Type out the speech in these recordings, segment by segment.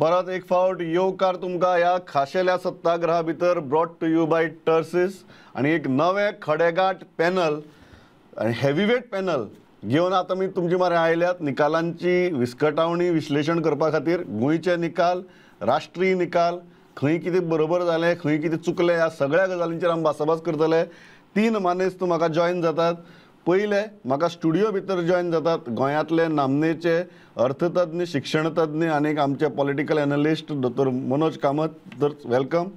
परत एक फावट येवकार तुमकां ह्या खाशेल्या सत्ताग्रहा भितर ब्रॉट टू यू बाय टर्सीस आणि एक नवे खडेगाठ पॅनल आणि हेवीवेट पॅनल घेवन आतां आमी तुमचे म्हऱ्या आयल्यात निकालांची विस्कटावणी विश्लेशण करपा खातीर गोंयचे निकाल, राष्ट्रीय निकाल, खंय कितें बरोबर जालें, खंय कितें चुकलें, ह्या सगळ्या गजालींचेर आमी भासाभास करतले. 3 मानेस्त म्हाका जॉयन जातात. पयले म्हाका स्टुडियो भितर जॉयन जातात गोंयांतले नामनेचे अर्थतज्ञ, शिक्षणतज्ञ आनी आमचे पॉलिटिकल एनालिस्ट दोतोर मनोज कामत. वेलकम.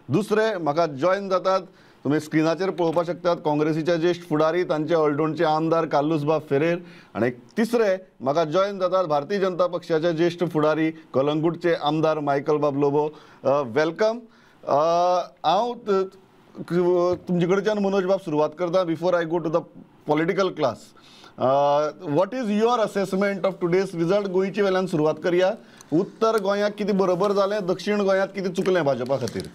दुसरे म्हाका जॉयन जातात, तुम्ही स्क्रिनाचेर पळोवपाक शकतात, काँग्रेसीचे ज्येष्ठ फुडारी तांचे अळडोणचे आमदार कालूसबाब फेरेर. आणि तिसरे म्हाका जॉयन जातात भारतीय जनता पक्षाचे ज्येष्ठ फुडारी कलंगूटचे आमदार मायकल बाब लोबो. वेलकम. हांव तुमचे कडच्यान मनोज बाब सुरवात करता before I go to the political class. What is your assessment of today's result? गोंयचे वेल्यान सुरवात करया. उत्तर गोंयांत कितें बरोबर जालें, दक्षिण गोंयांत कितें चुकलें भाजपा खातीर?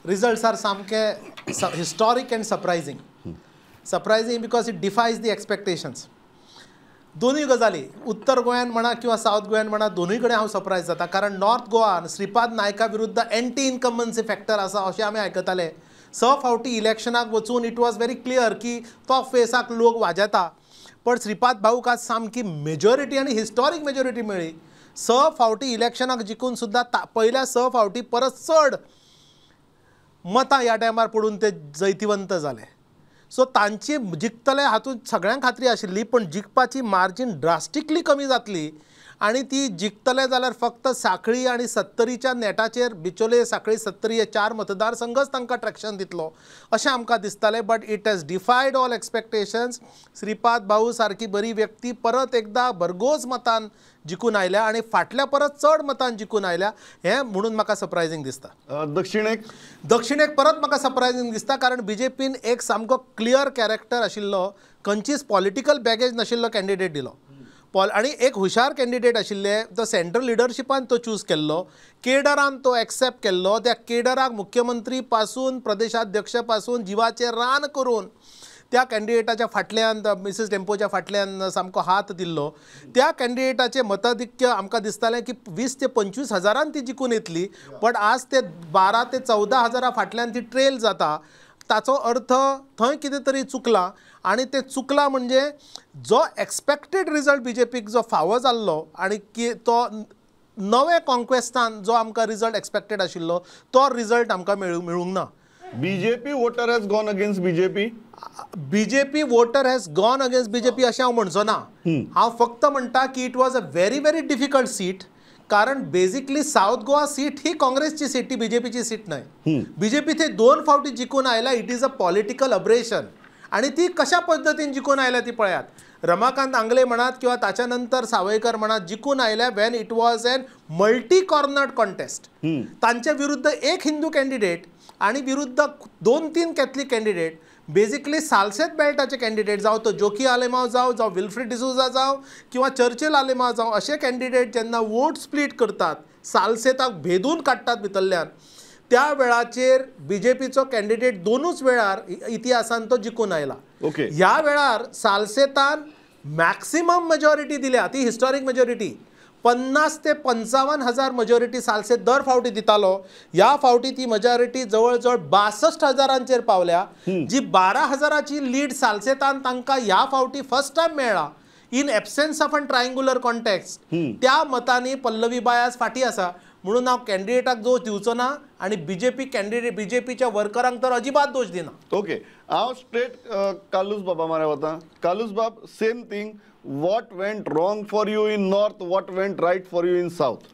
Results are सामके historic and surprising. Surprising because it defies the expectations. दोनूय गजाली उत्तर गोंयान म्हणा किंवा साऊथ गोंयान म्हणा दोनूय कडेन हांव सरप्रायज जाता. कारण नॉर्थ गोवान श्रीपाद नायका विरुद्ध एंटी इनकम्बन्सी फॅक्टर आसा अशें आमी आयकताले. फावटी इलेक्शनाक वचून इट वॉज व्हेरी क्लियर की तो फेसाक लोक वाजेता, पण श्रीपाद भाऊक आज सामकी मेजॉरिटी आनी हिस्टॉरीक मेजॉरिटी मेळ्ळी. फावटी इलेक्शनाक जिखून सुद्दां पयल्या फावटी परत चड मतां ह्या टायमार पडून ते जैतिवंत जाले. सो तांची जिखतले हातूंत सगळ्यांक खात्री आशिल्ली, पण जिखपाची मार्जीन ड्रास्टिकली कमी जातली आणि ती जिखतले जाल्यार फक्त सांखळी आणि सत्तरीच्या नेटाचेर बिचोले सांखळी सत्तरी हे 4 मतदारसंघच तांकां ट्रॅक्शन दितलो अशें आमकां दिसतालें. But it has defied all expectations. Shripad Bhau सारकी बरी व्यक्ती परत एकदा भरघोस मतान जिखून आयल्या आणि फाटल्या परत चड मतान जिखून आयल्या, हें म्हणून म्हाका सरप्रायझींग दिसता. दक्षिणेक परत म्हाका सरप्रायझींग दिसता, कारण बीजेपीन एक सामको क्लियर कॅरेक्टर आशिल्लो, खंयचीच पॉलिटिकल बॅगेज नाशिल्लो कॅन्डिडेट दिलो. आणि एक हुशार कॅन्डिडेट आशिल्ले, तो सेंट्रल लिडरशिपान तो चूज केल्लो, केडरान तो एक्सेप्ट केल्लो. त्या केडराक मुख्यमंत्री पासून प्रदेशाध्यक्ष पासून जिवाचेर रान करून त्या कॅन्डिडेटाच्या फाटल्यान मिसेस टेम्पोच्या फाटल्यान सामको हात दिल्लो. त्या कॅन्डिडेटाचे मताधिक्य आमकां दिसतालें की 20 ते 25 हजारान ती जिखून येतली, पण आज ते 12 ते 14 हजारा फाटल्यान ती ट्रेल जाता. ताचो अर्थ थंय कितें तरी चुकला, आणि ते चुकला म्हणजे जो एक्सपेक्टेड रिजल्ट बीजेपीक जो फावो जाल्लो आणि की तो नवे कॉन्क्वेस्टान जो आमकां रिजल्ट एक्सपेक्टेड आशिल्लो तो रिजल्ट आमकां मेळूंक ना. BJP voter has gone against BJP. BJP voter has gone against BJP अशें हांव म्हणचो ना. हांव फक्त म्हणटा की it was a very very difficult seat, कारण बेसिकली साऊथ गोवा सीट ही काँग्रेसची सीट, ती बीजेपीची सीट नाही. बीजेपी थंय 2 फावटी जिखून आयला. It is a political abrasion, आणि ती कशा पद्धतीन जिखून आयल्या ती पळयात. रमाकांत आंगले म्हणात किंवा ताच्या नंतर सावयकर म्हणात, जिखून आयल्या when it was an multi cornered contest. तांच्या विरुद्ध एक हिंदू कॅन्डिडेट आणि विरुद्ध 2-3 कॅथलिक कॅन्डिडेट, बेसिकली सालसेत बेल्टाचे कॅन्डिडेट, जावं तो जोकी आलेमाव जावं विल्फ्रेड डिसूजा जावं किंवा चर्चिल आलेमाव जावं, असे कॅन्डिडेट जेन्ना वोट स्प्लीट करतात, सालसेताक भेदून काडटात भितरल्यान, त्या वेळाचेर बीजेपीचो कॅन्डिडेट 2च वेळार इतिहासान तो जिखून आयला. ह्या वेळार सालसेतान मॅक्सिमम मेजॉरिटी दिल्या, ती हिस्टॉरीक मेजॉरिटी. 50 ते 55 हजार मेजॉरिटी सालसेत दर फावटी दितालो. ह्या फावटी ती मेजॉरिटी जवळजवळ 62 हजारांचेर पावल्या. जी 12 हजाराची लीड सालसेतान तांकां ह्या फावटी फर्स्ट टायम मेळ्ळा in absence of an triangular context. त्या मतांनी पल्लवी बायास फाटी आसा, म्हणून हांव कॅन्डिडेटाक दोश दिवचो ना आणि बीजेपीच्या वर्करांक तर अजिबात दोश दिना. ओके, हांव स्ट्रेट कालूस बाबा म्हऱ्या वता. कालूस बाब, same thing. What went wrong for you in North? What went right for you in South?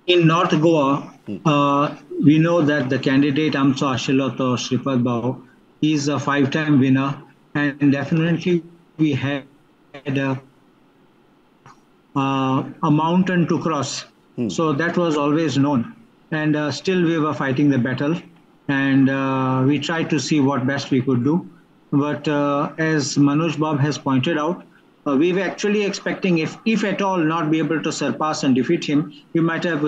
In North Goa, we know that the candidate Amso Ashiloto Shripad Bhau is a 5-time winner, and definitely we had a mountain to cross. So that was always known, and still we were fighting the battle, and we tried to see what best we could do. But as Manoj Bab has pointed out, we were actually expecting, if at all not be able to surpass and defeat him, we might have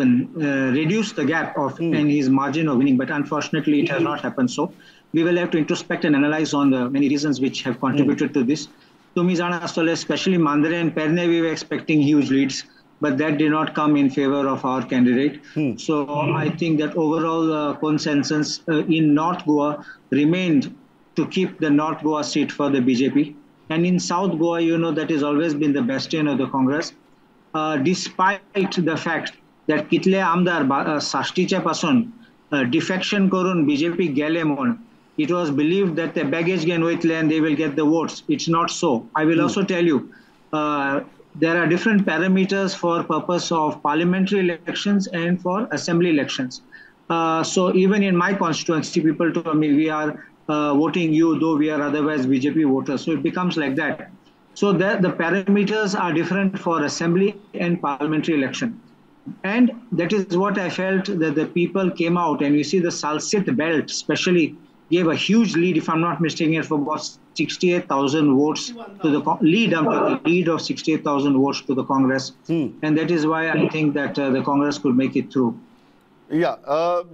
reduced the gap of and his margin of winning. But unfortunately, it has not happened. So we will have to introspect and analyze on the many reasons which have contributed to this. Tumi jana astole, especially Mandre and Perne, we were expecting huge leads. but that did not come in favor of our candidate. So I think that overall consensus in North Goa remained to keep the North Goa seat for the BJP. And in South Goa, you know, that has always been the bastion of the Congress. Despite the fact that कितले आमदार साश्टीच्या पासून defection करून BJP गेले म्हणून it was believed that the baggage घेवन वयतले and they will get the votes. It's not so. I will also tell you, there are different parameters for purpose of parliamentary elections and for assembly elections. So even in my constituency, people told me we are voting you, though we are otherwise BJP voters. So it becomes like that. So the parameters are different for assembly and parliamentary election. And that is what I felt that the people came out, and you see the Salsit belt especially gave a huge lead, if I'm not mistaken, for about 68,000 votes to the lead. I'm talking lead of 68,000 votes to the Congress. And that is why I think that the Congress could make it through. Yeah,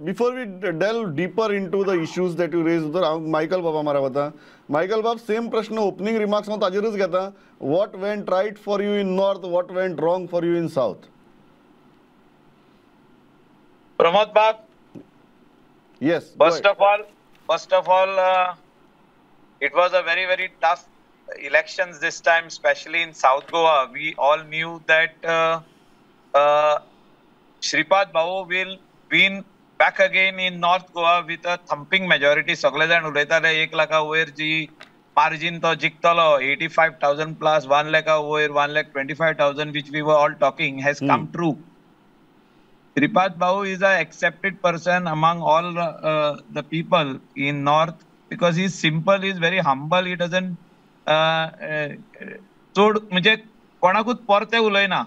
before we delve deeper into the issues that you raised, Michael Baba Maravata. Michael Baba, same प्रश्न opening remarks मध्ये ताजेरच घेता. What went right for you in North? What went wrong for you in South? Pramod Bab. Yes. First of all, it was a very, very tough elections this time, especially in South Goa. We all knew that Shripad Bhau will win back again in North Goa with a thumping majority. सगळे जाण उलयताले 1 लाखा वयर जी margin तो जिखतलो 85,000 plus 1 lakh वयर 1,25,000 which we were all talking has come true. Shripad Bhau is an accepted person among all the people in North because he's simple, he's very humble, he doesn't चोड म्हणजे कोणाकूच परते उलयना.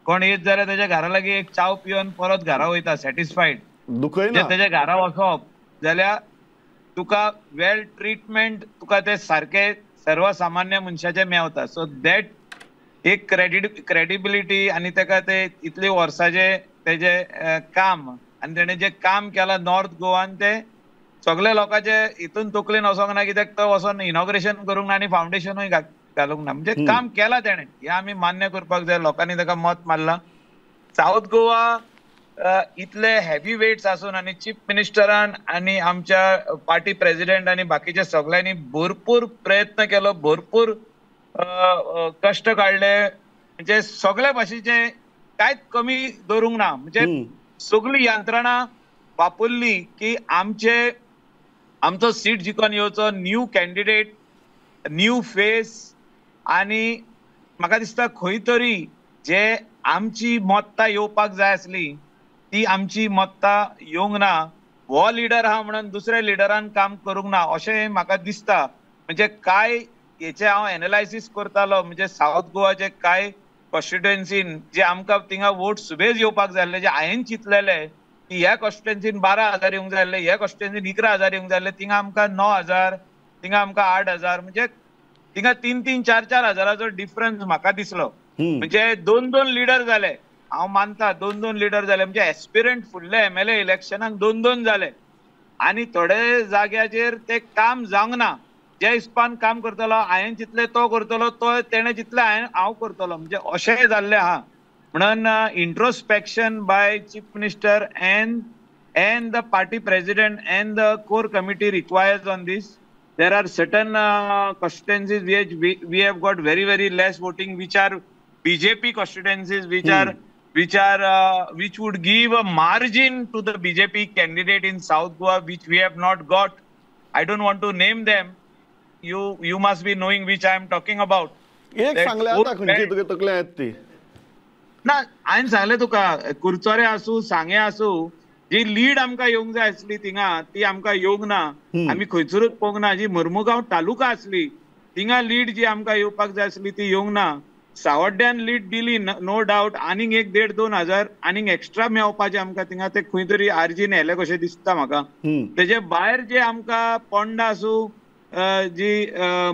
कोण येत जाल्यार तेज्या घरा लागीं एक चाव पिवन परत घरा वयता सॅटिस्फाईड. दुखयना तेज्या घरा वचप जाल्यार तुका वेल ट्रीटमेंट तुका ते सारखे सर्वसामान्य मनशाचे मेवता. सो दॅट एक क्रेडिबिलिटी आनी ताका ते इतले वर्साचे तेजे काम आनी तेणे जे काम केलां नॉर्थ गोवान ते सगळे लोकांचे हितून तकलेन वचोंक ना, कित्याक तो वचोन इनॉग्रेशन करूंक ना आनी फावंडेशनूय घालूंक ना. म्हणजे काम केलां तेणें, हें आमी मान्य करपाक जाय. लोकांनी ताका मत मारलां. साऊथ गोवा इतले हेवी वेट्स आसून आनी चीफ मिनिस्टरान आनी आमच्या पार्टी प्रेसिडेंट आनी बाकीच्या सगळ्यांनी भरपूर प्रयत्न केलो, भरपूर कश्ट काडले. म्हणजे सगळे भाशेचे कांयच कमी दवरूंक ना. म्हणजे सगळी यंत्रणा वापरली की आमचो सीट जिखून येवचो. न्यू कॅन्डिडेट, न्यू फेस आनी म्हाका दिसता खंय तरी जे आमची मत्ता येवपाक जाय आसली ती आमची मत्ता येवंक ना. हो लिडर आहा म्हणून दुसऱ्या लिडरान काम करूंक ना अशें म्हाका दिसता. म्हणजे काय हेचे हांव एनालायसीस करतालो. म्हणजे साऊथ गोवाचे काय कॉन्स्टिट्युएन्सीन जे आमकां थिंगा वोट सुबेज येवपाक जाय आसले, जे हांवें चिंतलेले की ह्या कॉन्स्टिट्युएन्सीन 12,000 येवंक जाय आसले, ह्या कॉन्स्टिट्युएन्सीन 11,000 येवंक जाय आसले, थिंगा आमकां 9,000, थिंगा आमकां 8,000. म्हणजे थिंगा 3-3, 4-4 हजाराचो डिफरन्स म्हाका दिसलो. म्हणजे 2-2 लिडर जाले. हांव मानता 2-2 लिडर जाले. म्हणजे एस्पिरंट फुडले MLA इलेक्शनाक 2-2 जाले आनी थोडे जाग्याचेर ते काम जावंक ना. जे हिस्पान काम करतलो हांवें चितले तो करतलो, तो तेणें चितले हांव करतलो. म्हणजे अशें जाल्लें आहा. म्हणून introspection by chief minister and the party president and the core committee requires on this. There are certain constituencies which we have got very, very less voting, which are BJP constituencies, which would give a margin to the BJP candidate in South Goa, which we have not got. I don't want to name them. You must be knowing which I am talking about. एक सांगले आता खंयची तुगे तकले आहेत ती ना. हांवें सांगलें तुका कुरचोरे आसूं, सांगे आसूं, जी लीड आमकां येवंक जाय आसली थिंगा ती आमकां येवंक ना. आमी खंयसरूच पळोवंक ना. जी मर्मुगांव तालुका आसली थिंगा लीड जी आमकां येवपाक जाय आसली ती येवंक ना. सावड्ड्यान लीड दिली नो डावट. आनीक 1,500-2 हजार आनीक एक्स्ट्रा मेळपाचे आमकां थिंगा ते खंय तरी आर्जीन हेले कशें दिसता म्हाका. तेजे भायर जे आमकां पोंडा आसूं, जी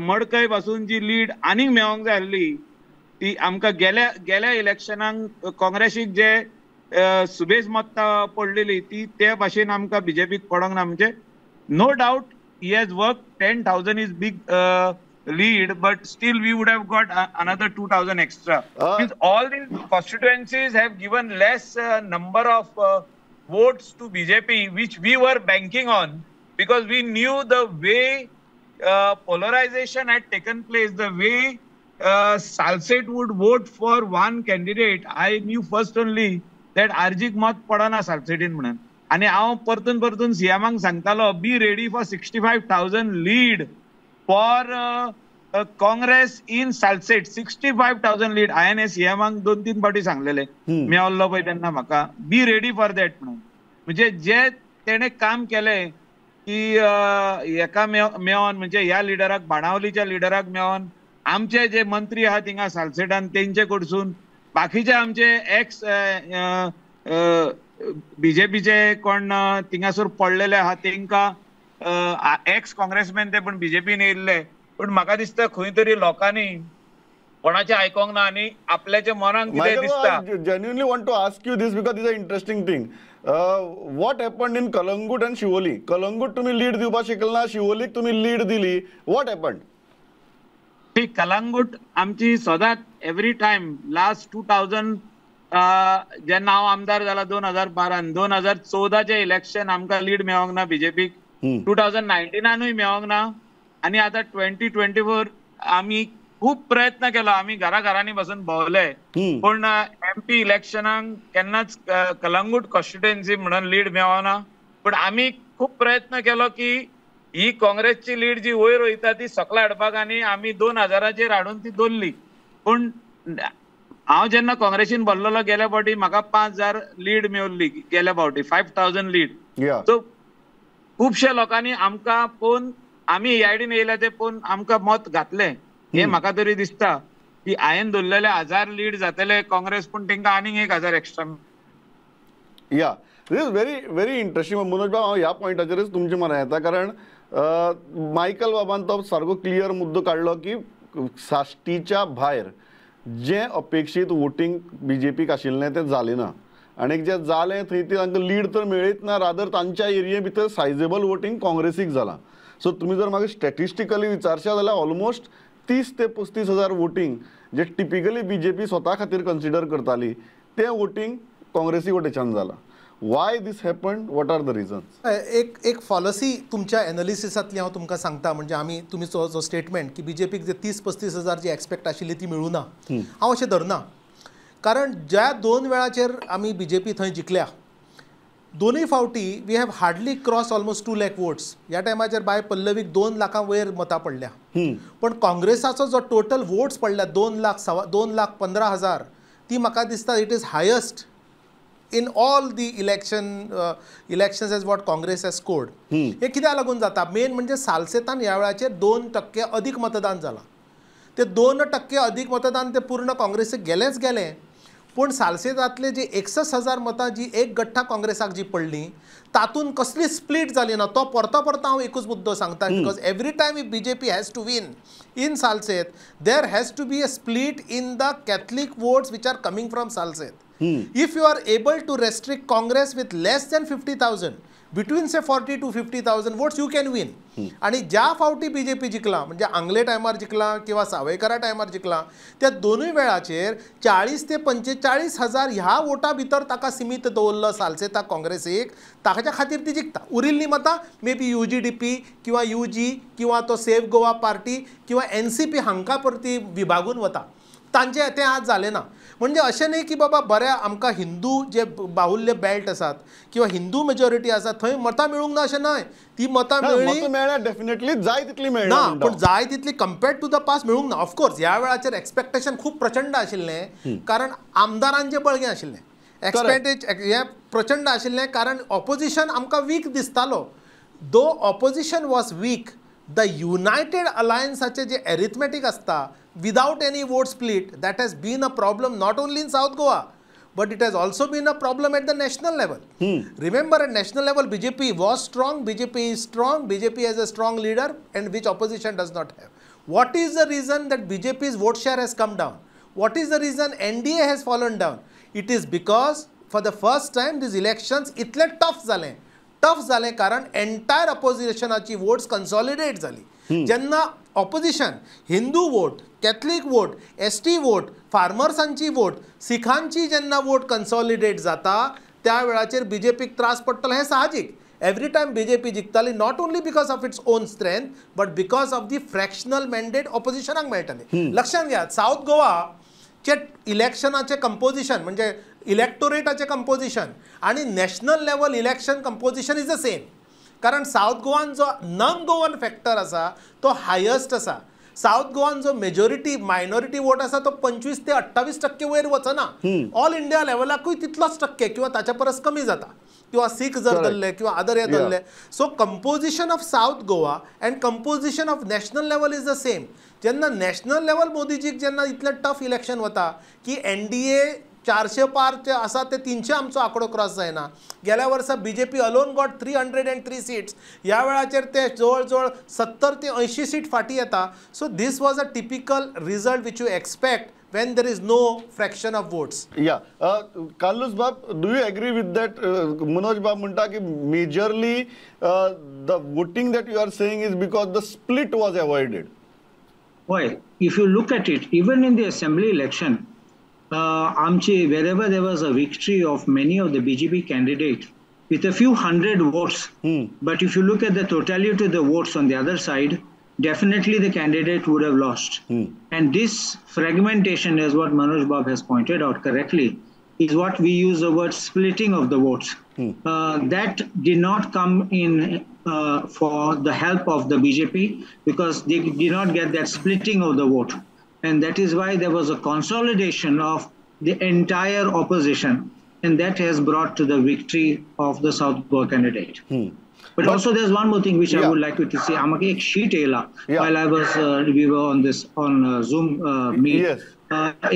मडकय पासून जी लीड आनीक मेळोंक जाय आसली ती आमकां गेल्या इलेक्शनाक काँग्रेसीक जे सुबेज मत्ता पडलेली ती ते भाशेन आमकां बीजेपीक पडोंक ना. म्हणजे no doubt he has work. 10,000 is lead, but still we would have got another 2,000 extra. Means all these constituencies have given less number of votes to BJP, which we were banking on, because we knew the way polarization had taken place, the way Salset would vote for one candidate. I knew first only that Arjik mat padana Salsetin म्हणून. आणि हांव परतून सीएमांक सांगतालो, be ready for 65,000 lead for Congress in Salcete. 65,000 lead. हांवें हे सीएमांक 2-3 फावटी सांगलेले, मेळल्लो पळय तेन्ना म्हाका, बी रेडी फॉर दॅट म्हणून. म्हणजे जे तेणे काम केलें की एका मेळोन, म्हणजे ह्या लिडराक, बाणावलीच्या लिडराक मेळोन, आमचे जे मंत्री आहात हिंगा सालसेटान तेंचे कडसून, बाकीचे आमचे एक्स बीजेपीचे कोण थिंगासर पडलेले आहात तेंका एक्स काँग्रेसमॅन ते पण बीजेपीन येयल्ले, पण म्हाका दिसता खंय तरी लोकांनी कोणाचे आयकोंक ना आणि आपल्याच्या मनाक कितें दिसता. genuinely want to ask you this because this is an interesting thing. What happened in Kalangut and Shivoli? Kalangut तुम्ही लीड दिवपा शिकला, शिवोलीक तुम्ही लीड दिली. What happened? कलांगूट आमची सदांच एवरी टाइम लास्ट 2000 जेन्ना हांव आमदार जाला 2012 2014चे इलेक्शन आमकां लीड मेळोंक ना बीजेपीक, 2019 मेळोंक ना, आणि आता 2024 आमी खूप प्रयत्न केलो, आमी घरांनी बसून भोंवले, पण MP इलेक्शनाक केन्नाच कलांगूट कॉन्स्टिट्युएन्सी म्हणून लीड मेळना. पण आमी खूप प्रयत्न केलो की ही काँग्रेसची लीड जी वयर वयता ती सकला हाडपाक, आनी आमी 2000 हाडून ती दवरली. पण हांव जेन्ना काँग्रेसीन भरलेलो गेल्या फावटी म्हाका 5,000 लीड मेळ्ळी, गेल्या फावटी 5,000 लीड. सो खुबशे लोकांनी आमकां पळोवन, आमी EIDन येयले ते पळोवन आमकां मत घातलें. हे म्हाका तरी दिसता की हांवें दवरलेले 1000 लीड जातले काँग्रेस, पण तांकां आनीक 1,000 एक्स्ट्रा. या दिस इज व्हेरी इंटरेस्टिंग. मनोज भाऊ, ह्या पॉयंटाचेरच तुमचे म्हणा येता, कारण मायकल बाबान तो सारको क्लियर मुद्दो काडलो की साश्टीच्या भायर जे अपेक्षीत वोटींग बीजेपीक आशिल्लें तें जालें ना, आनी जे जालें थंय ती तांकां लीड तर मेळ्ळीच ना, रादर तांच्या एरिये भितर सायजेबल वोटींग काँग्रेसीक जालां. सो तुमी जर म्हाका स्टॅटिस्टिकली विचारशा जाल्यार ऑलमोस्ट 30 ते 35,000 वोटींग जे टिपिकली बीजेपी स्वता खातीर कन्सिडर करताली तें वोटींग काँग्रेसी वटेच्यान जालां. Why this happened? What are the reasons? एक पॉलिसी तुमच्या एनालिसिसांतली हांव तुमकां सांगता. म्हणजे तुमी जो स्टेटमेंट की बीजेपीक जे 30-35,000 जी एक्सपेक्ट आशिल्ली ती मेळूं ना, हांव अशें धरना. कारण ज्या 2 वेळाचेर आमी बीजेपी थंय जिखल्या, दोनूय फावटी we have hardly cross almost 2 lakh votes. ह्या टायमाचेर बाय पल्लवीक 2 लाखां वयर मतां पडल्या, पण काँग्रेसाचो जो टोटल वोट्स पडल्या 2,15,000 ती म्हाका दिसता it is highest in all the elections as what Congress has scored. हे कित्याक लागून जाता? मेन म्हणजे सालसेतान ह्या वेळाचेर 2% अधिक मतदान जालां. ते 2% अधिक मतदान ते पूर्ण काँग्रेसीक गेलें. पूण सालसेतांतले जे 61,000 मतां जी एक गठ्ठा काँग्रेसाक जी पडली, तातूंत कसली स्प्लीट जाली ना. तो परतो हांव एकूच मुद्दो सांगता, because every time if BJP has to win in Salset, there has to be a split in the Catholic votes which are coming from Salset. If you are able to restrict Congress with less than 50,000, between say 40 to 50,000 votes, you can win. आणि ज्या फावटी BJP जिखला, म्हणजे आंगले टायमार जिखला किंवा सावयकरा टायमार जिखला, त्या दोनूय वेळाचेर 40 ते 45,000 ह्या वोटा भितर ताका सीमित दवरलो सालसेता काँग्रेसीक. ताच्या खातीर ती जिखता. उरिल्ली मतां मे बी UGDP किंवा UG किंवा तो सेव्ह गोवा पार्टी किंवा NCP हांकां परती विभागून वता. तांचे तें आज जालें ना. म्हणजे अशें न्ही की बाबा बऱ्या आमकां हिंदू जे बाहुल्य बेल्ट आसात किंवा हिंदू मेजॉरिटी आसा थंय मतां मेळूंक ना अशें न्हय. ती मतां मेळ्ळ्या डेफिनेटली, जाय तितली मेळना ना, पण जाय तितली कम्पेर्ड टू द पास्ट मेळूंक ना. ऑफकोर्स ह्या वेळाचेर एक्सपेक्टेशन खूप प्रचंड आशिल्लें, कारण आमदारांचें बळगें आशिल्लें. एक्सपेक्टेड हें प्रचंड आशिल्लें, कारण ऑपोजिशन आमकां वीक दिसतालो. Though opposition was weak, the united अलायन्साचे जे एरिथमेटीक आसता without any vote split, that has been a problem not only in South Goa, but it has also been a problem at the national level. Remember, at national level, BJP was strong, BJP is strong, BJP has a strong leader, and which opposition does not have. What is the reason that BJP's vote share has come down? What is the reason NDA has fallen down? It is because for the first time these elections इतले tough जाले कारण entire oppositionaची votes consolidate झाली. जेन्ना opposition Hindu vote, Catholic vote, ST vote, फार्मर्सांची vote, सिखांची जेन्ना vote consolidate जाता त्या वेळाचेर BJPक त्रास पडटलो हें साहजीक. एवरी टायम BJP जिखताली not only because of its own strength but because of the fractional mandate ऑपोजिशनाक मेळटले. लक्षात घ्या साऊथ गोवाचे इलेक्शनाचे कंपोजिशन म्हणजे इलेक्टोरेटाचे कंपोजिशन आणि national level election composition is the same. कारण साऊथ गोवान जो नॉन गोवन फॅक्टर आसा तो हायस्ट आसा. साऊथ गोवान जो मेजॉरिटी मायनॉरिटी वोट आसा तो 25 ते 28% वयर वचना. ऑल इंडिया लेवलाकूय तितलोच टक्के किंवा ताच्या परस कमी जाता किंवा सीख जर धरले किंवा अदर हे धरले. So composition of south Goa and composition of national level is the same. जेन्ना नॅशनल लेवल मोदीजीक जेन्ना इतलें टफ इलेक्शन वता की NDA 400 पारचे आसा ते 300 आमचो आंकडो क्रॉस जायना. गेल्या वर्सा BJP अलोन गॉट 303 सीट्स. ह्या वेळाचेर ते जवळ जवळ 70 ते 80 सीट फाटी येता. So this was a typical result which you expect when there is no fraction of votes. Yeah, Carlos Bab, do you agree with that? Manoj Bab munta ki majorly the voting that you are saying is because the split was avoided. Well, if you look at it, even in the assembly election, wherever there was a victory of many of the BJP candidates with a few hundred votes, but if you look at the totality of the votes on the other side, definitely the candidate would have lost. And this fragmentation, as what Manoj Bab has pointed out correctly, is what we use the word splitting of the votes. That did not come in for the help of the BJP because they did not get that splitting of the vote. And that is why there was a consolidation of the entire opposition. And that has brought to the victory of the South Goa candidate. But also there's one more thing which I would like to say. Amake ek sheet ayla while I was we were on Zoom meet. Yes.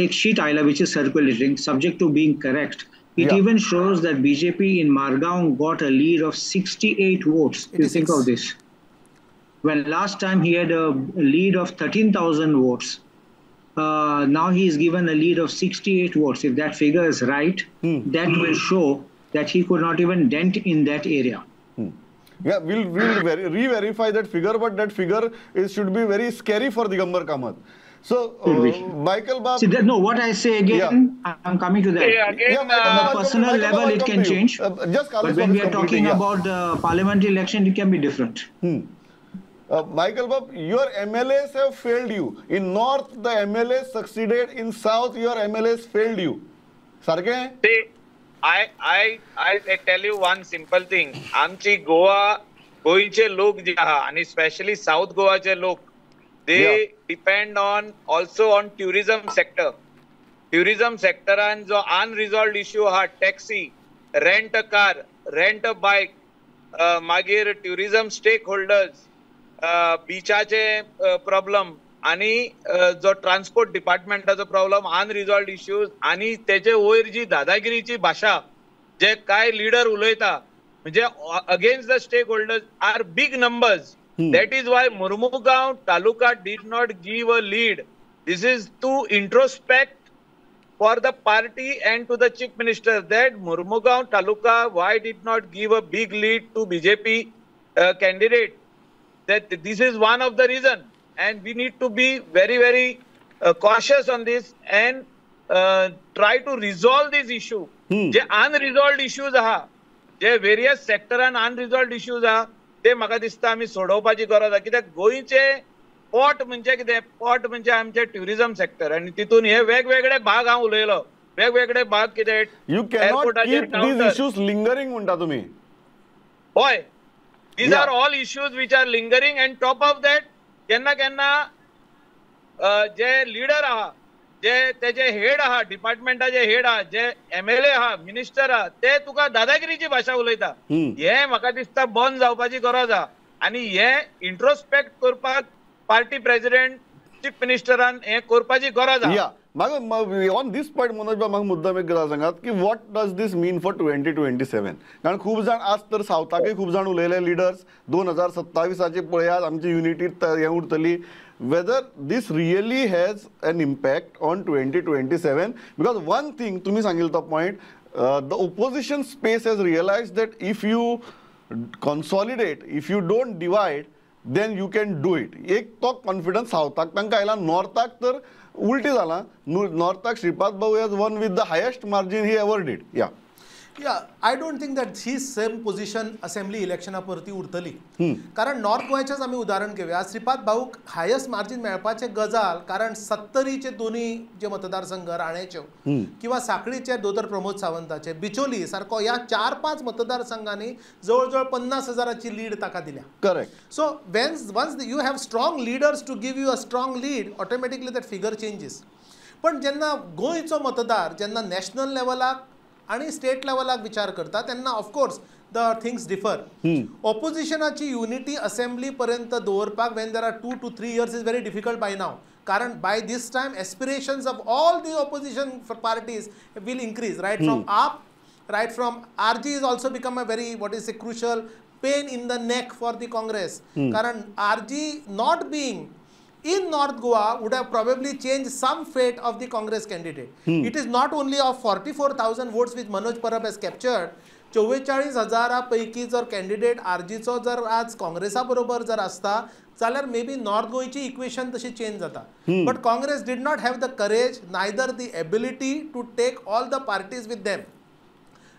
Ek sheet ayla which is circulating, subject to being correct. It even shows that BJP in Margaon got a lead of 68 votes. You think of this. When last time he had a lead of 13,000 votes. Now he is given a lead of 68 votes. If that figure is right, that will show that he could not even dent in that area. Yeah, we'll re-verify that figure, but that figure should be very scary for Digambar Kamath. So, Michael Bab... See, no, what I say again, I'm coming to that. Again, on a personal level, it can change. Just but when we are talking about the parliamentary election, it can be different. Michael Bab, your MLAs have failed you. In North, the MLAs succeeded. In South, your MLAs failed you. Sarke? I tell you one simple thing. आमची गोयचे लोक जे आहा आणि specially south गोवाचे लोक they depend on also on tourism sector. Tourism sectoran जो unresolved issue आहा taxi, rent a car, rent a bike, मागीर tourism stakeholders, बीचाचे problem आणि जो ट्रान्सपोर्ट डिपार्टमेंटाचो प्रॉब्लेम अनरिझॉल्व्ड इश्यूज आणि त्याचे वयर जी दादागिरीची भाषा जे काय लीडर उलयता म्हणजे against the stakeholders are big numbers. That is why Mormugao taluka did not give a lead. This is to introspect for the party and to the chief minister that Mormugao taluka why did not give a big lead to BJP candidate. That this is one of the reason. And we need to be very, very cautious on this and try to resolve this issue. जे unresolved issues आहा, जे various sector and unresolved issues आहा, ते म्हाका दिसता आमी सोडोवपाची गरज आहा. कित्याक गोंयचे पोट म्हणजे कितें? पोट म्हणजे आमचे टुरिझम सेक्टर आणि तितून हे वेगवेगळे भाग हांव उलयलो. वेगवेगळे भाग कितें? You cannot keep these issues lingering म्हणटा तुमी. होय. These are all issues which are lingering and top of that केन्ना केन्ना जे लीडर आहा, जे तेजे हेड आहा, डिपार्टमेंटाचे हेड आहा, जे MLA आहा, मिनिस्टर आहा, ते तुका दादागिरीची भाषा उलयता. हे म्हाका दिसता बंद जावपाची गरज आहा आणि हे इंट्रोस्पेक्ट करपाक पार्टी प्रेसिडेंट चीफ मिनिस्टरान हे करपाची गरज आहा. ऑन दिस पॉइंट मनोज बा म्हाका मुद्दाम एक गजाल सांगात की what does this mean for 2027. कारण खूब जाण आज तर सावथाकय खूब जाण उलयले लिडर्स 2027 पळयात आमची युनिटी हे उरतली. whether this really has an impact on 2027, because one thing तुम्ही सांगितलं point, the opposition space has realized that if you consolidate, if you don't divide, then you can do it. एक तो confidence सावथाक तांकां आयला. नॉर्थाक तर उलटी जाला. नॉर्थाक Shripad Bhau has won with the highest margin he ever did. Yeah I don't think that he same position assembly इलेक्शना परती उरतली. कारण नॉर्थ गोंयचेच आमी उदाहरण घेवया. श्रीपाद भाऊक हायस्ट मार्जिन मेळपाचे गजाल कारण 70चे दोन्ही जे मतदारसंघ राणेच्यो किंवा सांखळीचे दोतोर प्रमोद सावंताचे, बिचोली सारको ह्या 4-5 मतदारसंघांनी जवळ 50,000ची लीड ताका दिल्या. Correct. So once you have strong leaders to give you a strong lead, automatically that figure changes. पण जेन्ना गोंयचो मतदार जेन्ना नॅशनल लेवलाक आणि स्टेट लेवलाक विचार करता तेन्ना ऑफकोर्स द थिंग्स डिफर. ऑपोजिशनाची युनिटी असेंब्ली पर्यंत दवरपाक when there are 2 to 3 years is very difficult by now. कारण by this time aspirations of all the opposition parties will increase, right from AAP, right from RG is also become a very a crucial pain in the neck for the Congress. Karan RG not being in North Goa would have probably changed some fate of the Congress candidate. It is not only of 44,000 votes which Manoj Parab has captured. 44,000 पैकी जर candidate आरजीचो जर आज काँग्रेसा बरोबर जर असता जाल्यार maybe north गोयची equation तशी चेंज जाता. But Congress did not have the courage neither the ability to take all the parties with them.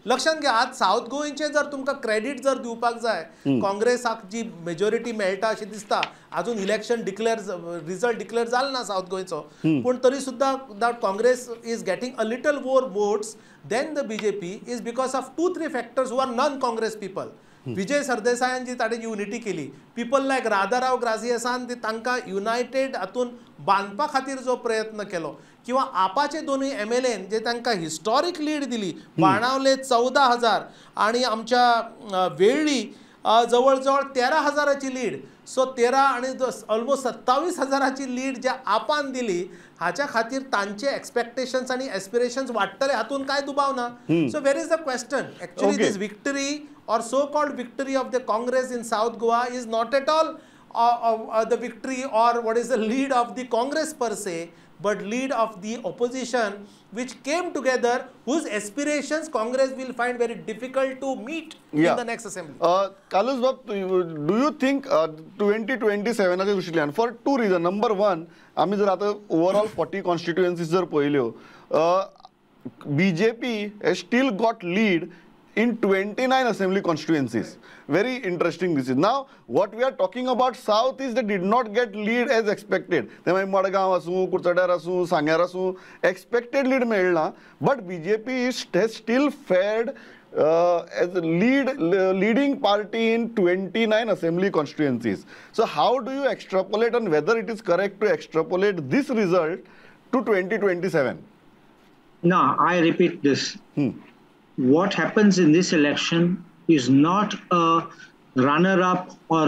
लक्षात घ्या, आज साऊथ गोयचे जर तुमकां क्रेडीट जर दिवपाक जाय, काँग्रेसाक जी मेजॉरिटी मेळटा अशें दिसता, अजून इलेक्शन रिजल्ट डिक्लेअर जालो ना साऊथ गोयचो, पूण तरी सुद्दां that Congress is getting a little more votes than the BJP is because of 2-3 factors who are non Congress people. Vijay सरदेसायान जी ताणें युनिटी केली, पीपल लायक राधाराव ग्रासियसान ती तांकां युनायटेड हातून बांदपा खातीर जो प्रयत्न केलो, किंवा आपाचे दोनूय MLAन जे तांकां हिस्टॉरीक लीड दिली, बाणावले 14,000 आणि आमच्या वेळ्ळी जवळ जवळ 13,000ची लीड. सो 13 आणि ऑलमोस्ट 27,000ची लीड ज्या आपान दिली, हाच्या खातीर तांचे एक्सपेक्टेशन्स आणि एस्पिरेशन्स वाडटले, हातून काय दुबाव ना. So where is the question actually this victory or so-called victory of the Congress in South Goa is not at all the victory or what is the lead of the Congress per se, but lead of the opposition which came together, whose aspirations Congress will find very difficult to meet in the next assembly. Kalus Bab, do you think 2027 च्या दृष्टीन for 2 reasons. Number 1, आम्ही जर आता overall 40 constituencies जर पळयल्यो, BJP has still got lead in 29 assembly constituencies. Very interesting this is. Now what we are talking about south is they did not get lead as expected. They Madgaon asu, Kurchadar asu, Sangyar asu, expected lead मेळना, but BJP has still fared as a leading party in 29 assembly constituencies. So how do you extrapolate, and whether it is correct to extrapolate this result to 2027? No, I repeat this. What happens in this election is not a runner-up or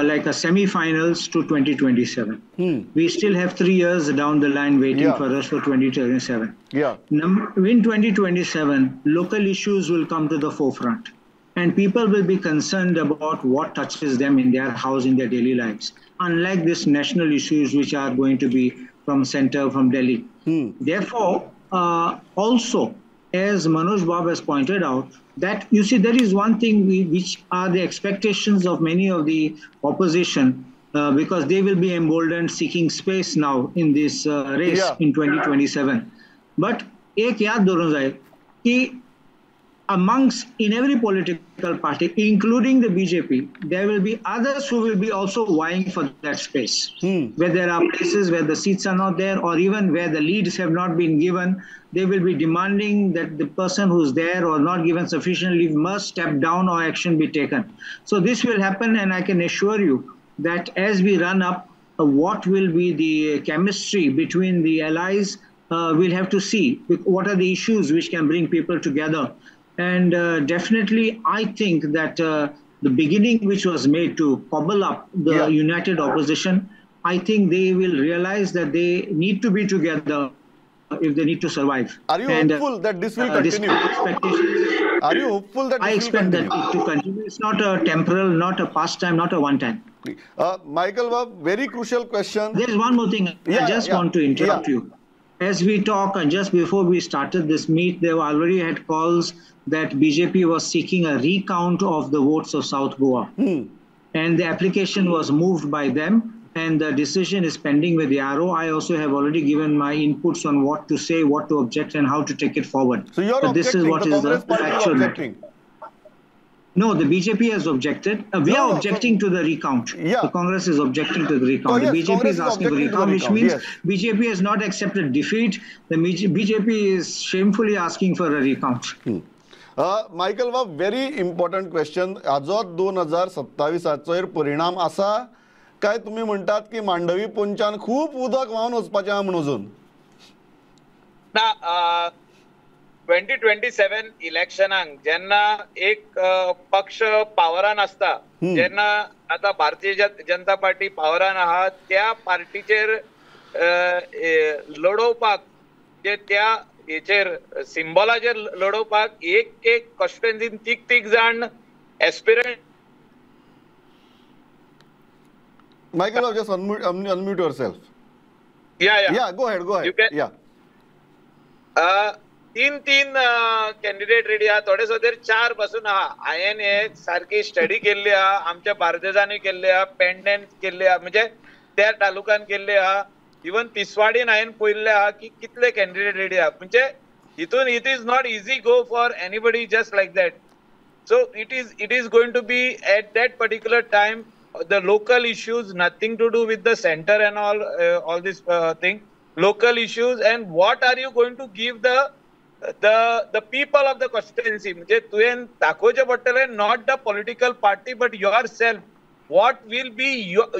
like a semi-finals to 2027. We still have 3 years down the line waiting for us for 2027. In 2027, local issues will come to the forefront, and people will be concerned about what touches them in their house, in their daily lives, unlike these national issues which are going to be from center, from Delhi. Therefore, also, as Manoj Bab has pointed out, that you see there is one thing which are the expectations of many of the opposition, because they will be emboldened seeking space now in this race in 2027. But ek yaad dono jaye ki amongst in every political party, including the BJP, there will be others who will be also vying for that space, where there are places where the seats are not there, or even where the leads have not been given. They will be demanding that the person who's there or not given sufficient leave must step down or action be taken. So this will happen, and I can assure you that as we run up, what will be the chemistry between the allies, we'll have to see what are the issues which can bring people together. And definitely, I think that the beginning which was made to cobble up the united opposition, I think they will realize that they need to be together if they need to survive. Are you hopeful that this will continue? Are you hopeful that I expect that it to continue? It's not a temporal, not a pastime, not a one-time. Michael, very crucial question. There is one more thing. I just want to interrupt you. As we talk, and just before we started this meet, they already had calls that BJP was seeking a recount of the votes of South Goa. and the application was moved by them, and the decision is pending with the RO. I also have already given my inputs on what to say, what to object, and how to take it forward. So you're but this is objecting, what the is Congress the party is factual matter. objecting. No, the BJP has objected. We are objecting to the recount. Yeah. The Congress is objecting to the recount. yes, the BJP Congress is is asking for objecting to the recount, which recount, means yes. BJP has not accepted defeat. The BJP is shamefully asking for a recount. Michael वा very important question. हाजो 2027 परिणाम आसा काय तुम्ही म्हणटात की मांडवी पोंचान खूप उदक व्हांवन वचपाचें आहा म्हणून अजून? ना 2027 इलेक्शनाक जेन्ना एक पक्ष पावरान असता, जेन्ना आता भारतीय जनता पार्टी पावरान आहा, त्या पार्टीचेर लढोवपाक जे त्या हेचेर सिम्बॉलाचेर लढोवपाक एक कॉन्स्टिट्युएन्सीन तीग जाण एस्पिरंट. Michael, just unmute yourself. Yeah. Go ahead. You can. Yeah. तीन कॅन्डिडेट रेडी आहा, थोडे सुद्दां 4 बसून आहा. हांवें एक सारकी स्टडी केल्ली आहा, आमच्या बार्देजांनी केल्ली आहा, पेडण्यान केल्ली आहा, म्हणजे त्या तालुक्यान केल्ली आहा. इवन तिसवाडीन हांवें पळयल्लें आहा की कितले कॅन्डिडेट रेडी आहा. म्हणजे हितून it is not easy go for anybody just like that. So it is going to be at that particular time the local issues, nothing to do with the center and all this thing. Local issues, and what are you going to give the people of the constituency? म्हणजे तुवें दाखोवचें पडटलें not the political party but yourself. What will be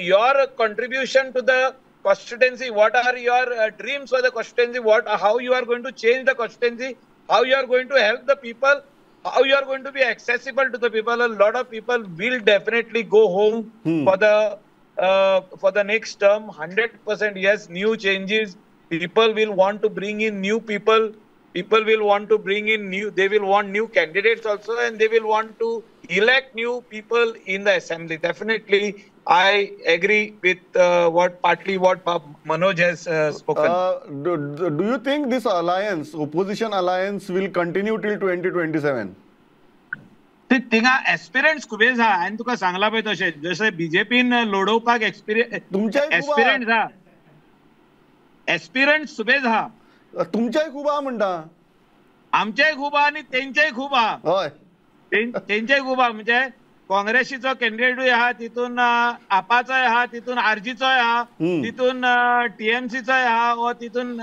your contribution to the constituency? What are your dreams for the constituency? How you are going to change the constituency? How you are going to help the people? How you are going to be accessible to the people? A lot of people will definitely go home for the next term. 100% yes, new changes. People will want to bring in new people. People will want to bring in they will want new candidates also, and they will want to elect new people in the assembly. Definitely, I agree with what Manoj has spoken. Do you think this alliance, opposition alliance, will continue till 2027? थिंगा एस्पिरंट्स खूब आहा. हांवें तुका सांगला पळय तशें, जशें बीजेपीन लढोवपाक एस्पिरंट्स आहा, एस्पिरंट्स सुबेज आहा. तुमच्याय खूब आहा म्हणटा. आमचेय खूब आहा आनी तेंचेय खूब आहा. हय, तेंचेय खूब आहा. म्हणजे काँग्रेसीचो कॅन्डिडेटूय आहा, तितून आपाचोय आहा, तितून आरजीचोय आहा, तितून टीएमसीचोय आहा, व तितून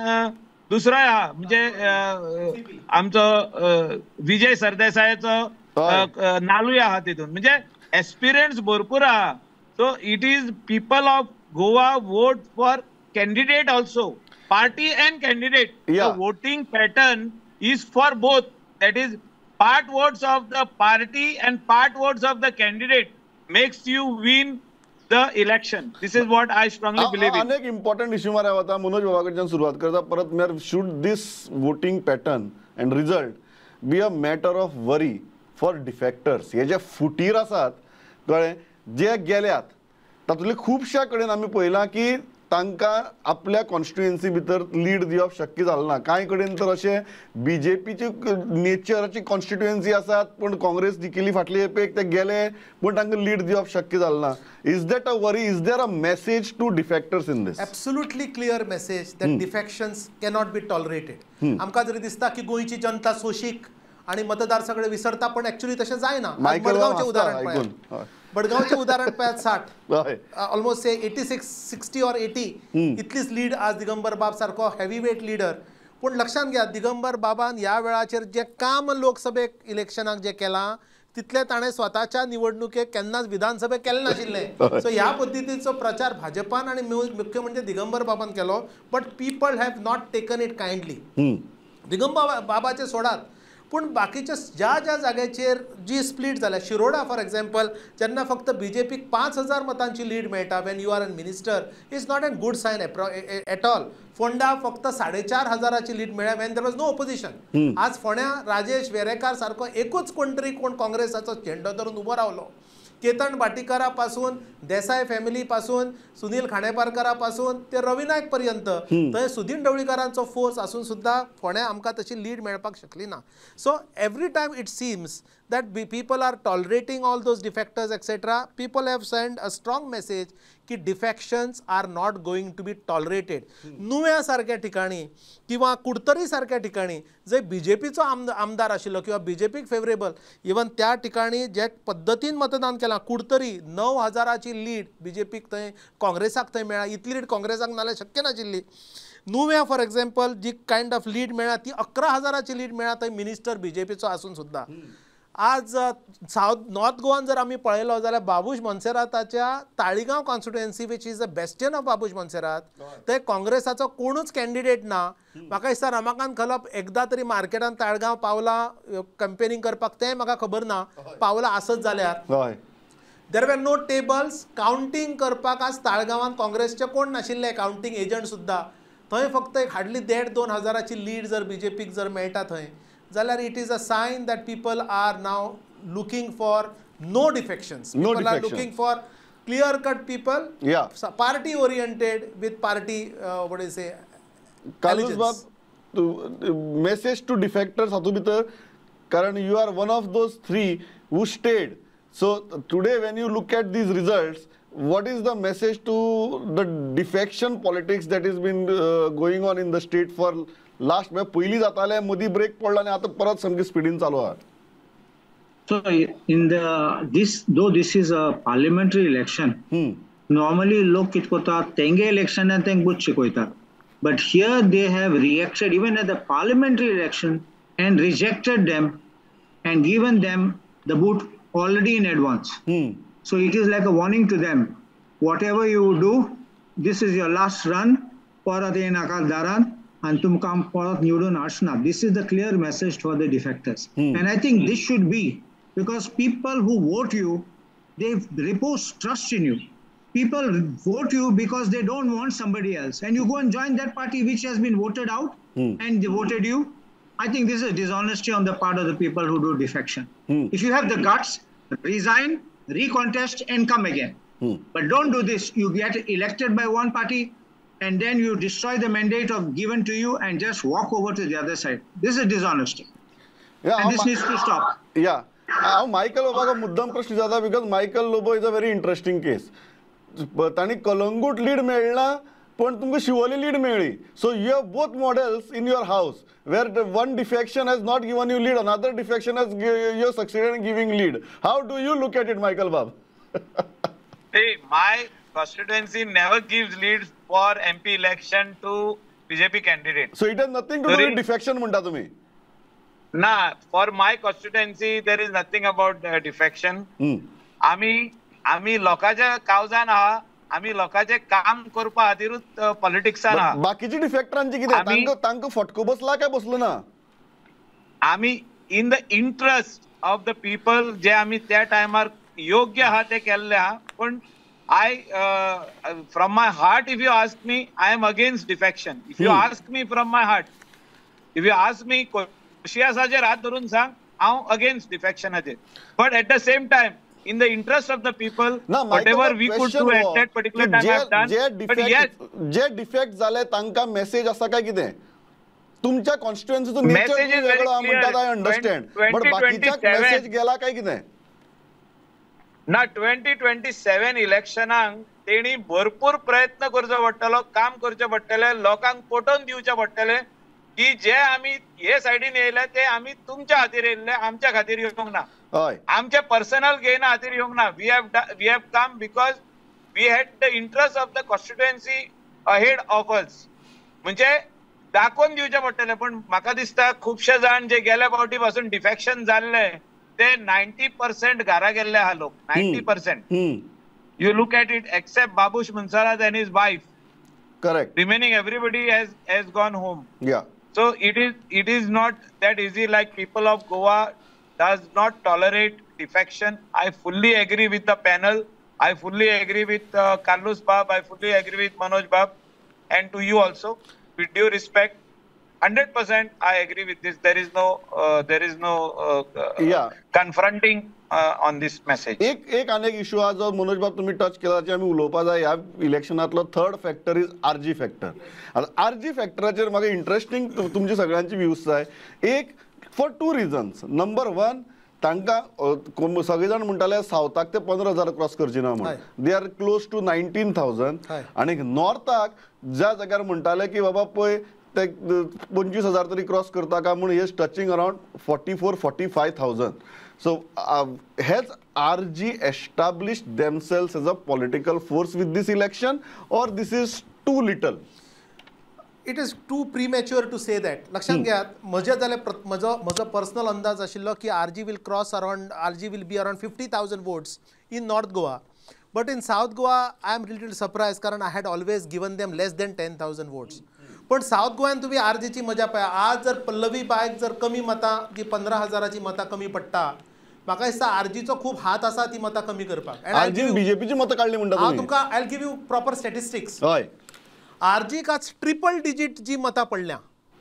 दुसरोय आहा. म्हणजे आमचो विजय सरदेसायाचो नालूय आहा तितून. म्हणजे एस्पिरंट्स भरपूर आहा. So it is people of Goa vote for candidate also, party and candidate. The voting pattern is for both. That is part votes of the party and part votes of the candidate makes you win the election. This is what I strongly believe in. अनेक important issue मारे आता मनोज बाबा कडच्यान सुरुवात करता. परत म्हळ्यार should this voting pattern and result be a matter of worry for defectors? हे जे फुटीर आसात कळ्ळें, जे गेल्यात, तातूंतले खुबश्या कडेन आमी पळयलां की तांकां आपल्या कॉन्स्टिट्युएन्सी भितर लीड दिवप शक्य जालें ना. कांय कडेन तर अशें बीजेपीची नेचराची कॉन्स्टिट्युएन्सी आसात, पूण काँग्रेस जिखिल्ली फाटले एपेक ते गेले, पूण तांकां लीड दिवप शक्य जालें ना. Is that a worry? Is there a message to defectors in this? Absolutely clear message that defections cannot be tolerated. आमकां जरी दिसता की गोंयची जनता सोशीक आणि मतदार सगळे विसरता, पण ऍक्च्युअली तशें जायना. मडगांवचें उदाहरण पळयात. मडगांवचें उदाहरण पळयात. 60 ऑलमोस्ट से 86, 60 or 80 इतलीच लीड आज दिगंबर बाब सारको हेवीवेट लीडर. पूण लक्षात घ्या, दिगंबर बाबान ह्या वेळाचेर जें काम लोकसभेक इलेक्शनाक जें केलां तितलें ताणें स्वताच्या निवडणुकेक केन्नाच विधानसभेक केलें नाशिल्लें. सो ह्या पद्दतीचो प्रचार भाजपान आनी मुख्य म्हणजे दिगंबर बाबान केलो, but people have not taken it kindly. Digambar बाबाचे सोडात, पूण बाकीच्या ज्या जाग्याचेर जी स्प्लीट जाल्या, शिरोडा फॉर एक्झाम्पल, जेन्ना फक्त बीजेपीक 5000 मतांची लीड मेळटा when you are an minister, is not an good sign at all. Ponda फक्त 4500ची लीड मेळ्ळ्या when there was no opposition. आज फोंड्या राजेश वेरेकार सारको एकूच कोण तरी कोण काँग्रेसाचो झेंडो धरून उबो रावलो. केतन भाटीकारापासून देसाई फॅमिलीपासून सुनील खांडेपारकारापासून ते रवी नायक पर्यंत थंय सुदीन ढवळीकरांचो फोर्स आसून सुद्दां फोंड्या आमकां तशी लीड मेळपाक शकली ना. So every time it seems that people are tolerating all those defectors etc. People have sent a strong message की defections are not going to be tolerated. नुव्या सारख्या ठिकाणी किंवा कुडतरी सारख्या ठिकाणी जे बीजेपीचो आमदार आशिल्लो किंवा बीजेपीक फेवरेबल इवन त्या ठिकाणी जे पद्दतीन मतदान केलां कुडतरी 9,000ची लीड बीजेपीक थंय काँग्रेसाक थंय मेळ्ळा. इतली लीड काँग्रेसाक नाल्यार शक्य नाशिल्ली. नुव्या फॉर एक्झाम्पल जी कायंड ऑफ लीड मेळ्ळा ती 11,000ची लीड मेळ्ळा थंय मिनिस्टर बीजेपीचो आसून सुद्दां. आज नॉर्थ गोवान जर आमी पळयलो जाल्यार बाबूश मोन्सेराताच्या Taleigao constituency which is the bastion of Babush Monserrate थंय काँग्रेसाचो कोणूच कॅन्डिडेट ना. म्हाका दिसता रमाकांत खलप एकदा तरी मार्केटान ताळगांव पावला कंपेनिंग करपाक तें म्हाका खबर ना पावला आसत जाल्यार. देर वर नो टेबल्स कावंटींग करपाक आज ताळगांवान काँग्रेसचे कोण नाशिल्ले कावंटींग एजंट सुद्दां. थंय फक्त एक हार्डली 1,500-2,000ची लीड जर बीजेपीक जर मेळटा थंय जाल्यार it is a sign that people are now looking for no defections. People are looking for clear cut people party oriented with party what is say message to defectors हातूंत भितर कारण you are one of those 3 who stayed. So today when you look at these results, what is the message to the defection politics that has been going on in the state for last पहिली जाताले मदी break पडला आणि आता परत सामकी स्पीडीन चालू आहा. So in this is a parliamentary election, normally लोक कित कोता तेंगे election and तेंग बुत शिकोयता, but here they have reacted even at the parliamentary election and rejected them and given them the boot already in advance. So it is like a warning to them, whatever you do, this is your last run, परत ये नाका दारान and तुमकां परत निवडून हाडना. This is the clear message for the defectors. And I think this should be, because people who vote you, they repose trust in you. People vote you because they don't want somebody else, and you go and join that party which has been voted out and they voted you. I think this is dishonesty on the part of the people who do defection. If you have the guts, resign, recontest and come again. But don't do this. You get elected by one party and then you destroy the mandate of given to you and just walk over to the other side. This is dishonesty. And this needs to stop. Yeah. Michael Lobo मुद्दाम प्रश्न जाता because Michael Lobo is a very interesting case. तांणी Calangute lead मेळना पण तुमकां Siolim lead मेळ्ळी. So you have both models in your house where the one defection has not given you lead, another defection has you succeeded in giving lead. How do you look at it, Michael Bab? Hey, my constituency never gives leads for MP election to BJP candidate. So it has nothing to do with defection म्हणटा तुम्ही? Nah, for my constituency there is nothing about defection. आम्ही लोकांच्या कावजान आहा, आम्ही लोकांचे काम करपा खातीरूच पॉलिटिक्सान आहा. बाकीची डिफेक्टरांची कितें तांकां फटको बसला काय बसलो ना? आम्ही in the interest of the people जे आम्ही त्या टायमार योग्य आहा ते केल्ले आहा. पण from my heart if you ask me I am against defection. If you ask me from my heart, if you ask me कोशियासाचेर हात धरून सांग हांव अगेन्स्ट डिफेक्शनाचेर. But at the same time in the interest of the people, whatever we could do at that particular time I have done. But yes, जे defect झाले तांकां message आसा काय कितें? तुमच्या कॉन्स्टिट्युएन्सीचो नेचर वेगळो आहा म्हणटात आय अंडरस्टँड, बट बाकीच्याक मेसेज गेला काय कितें? ना 2027 इलेक्शनाक तेणी भरपूर प्रयत्न करचो पडटलो, काम करचें पडटलें, लोकांक पटोवन दिवचें पडटलें की जे आमी हे सायडीन येयले ते आमी तुमच्या खातीर येयल्ले, आमच्या खातीर येवंक ना. आमच्या पर्सनल गेना खातीर येवंक ना. We have come because we had the interest of the constituency ahead of us. म्हणजे दाखोवन दिवचें पडटलें. पण म्हाका दिसता खुबशे जाण जे गेल्या फावटी पासून डिफेक्शन जाल्ले ते 90% घरा गेल्ले आहा लोक. 90%. You look at it, except Babush Monserrat and his wife. Correct. Remaining everybody has gone home. Yeah. So it is not that easy. Like people of Goa does not tolerate defection. I fully agree with the panel. I fully agree with Carlos Bab. I fully agree with Manoj Bab, and to you also. With due respect, 100% I agree with this. There is no Yeah. confronting on this message. एक अनेक issue हा जो मनोज बाब तुम्ही touch केला जे आमी उलोवपा जाय ह्या इलेक्शनातलो third factor is RG factor. आता आरजी फॅक्टराचेर म्हाका इंटरेस्टिंग तुमची सगळ्यांची व्ह्यूज जाय. एक फॉर 2 रिजन्स. नंबर 1, तांकां सगळे जाण म्हणटाले सावथाक ते 15,000 क्रॉस करची ना म्हणून. They are close to 19,000. आणि नॉर्थाक ज्या जाग्यार म्हणटाले की बाबा पळय ते 25,000 तरी क्रॉस करता काय म्हणून is touching around 44,000-45,000. So has RG established themselves as a political force with this election, or this is too little? It is too premature to say that. लक्षात घ्या, म्हजो पर्सनल अंदाज आशिल्लो की RG will cross around RG will be around 50,000 votes in North Goa. But in South Goa, I am little surprised कारण I had always given them less than 10,000 votes. पण south गोव्यान तुम्ही आरजीची मजा पळया. आज जर पल्लवी बायक जर कमी मतां जी 15,000ची मतां कमी पडटा, म्हाका दिसता आरजीचो खूब हात आसा ती मतां कमी करपाक. आरजी बीजेपीची मतां काडली म्हणटा हांव तुम्ही. तुमकां I give you proper statistics. हय. आरजीक आज ट्रिपल डिजीट जी मतां पडल्या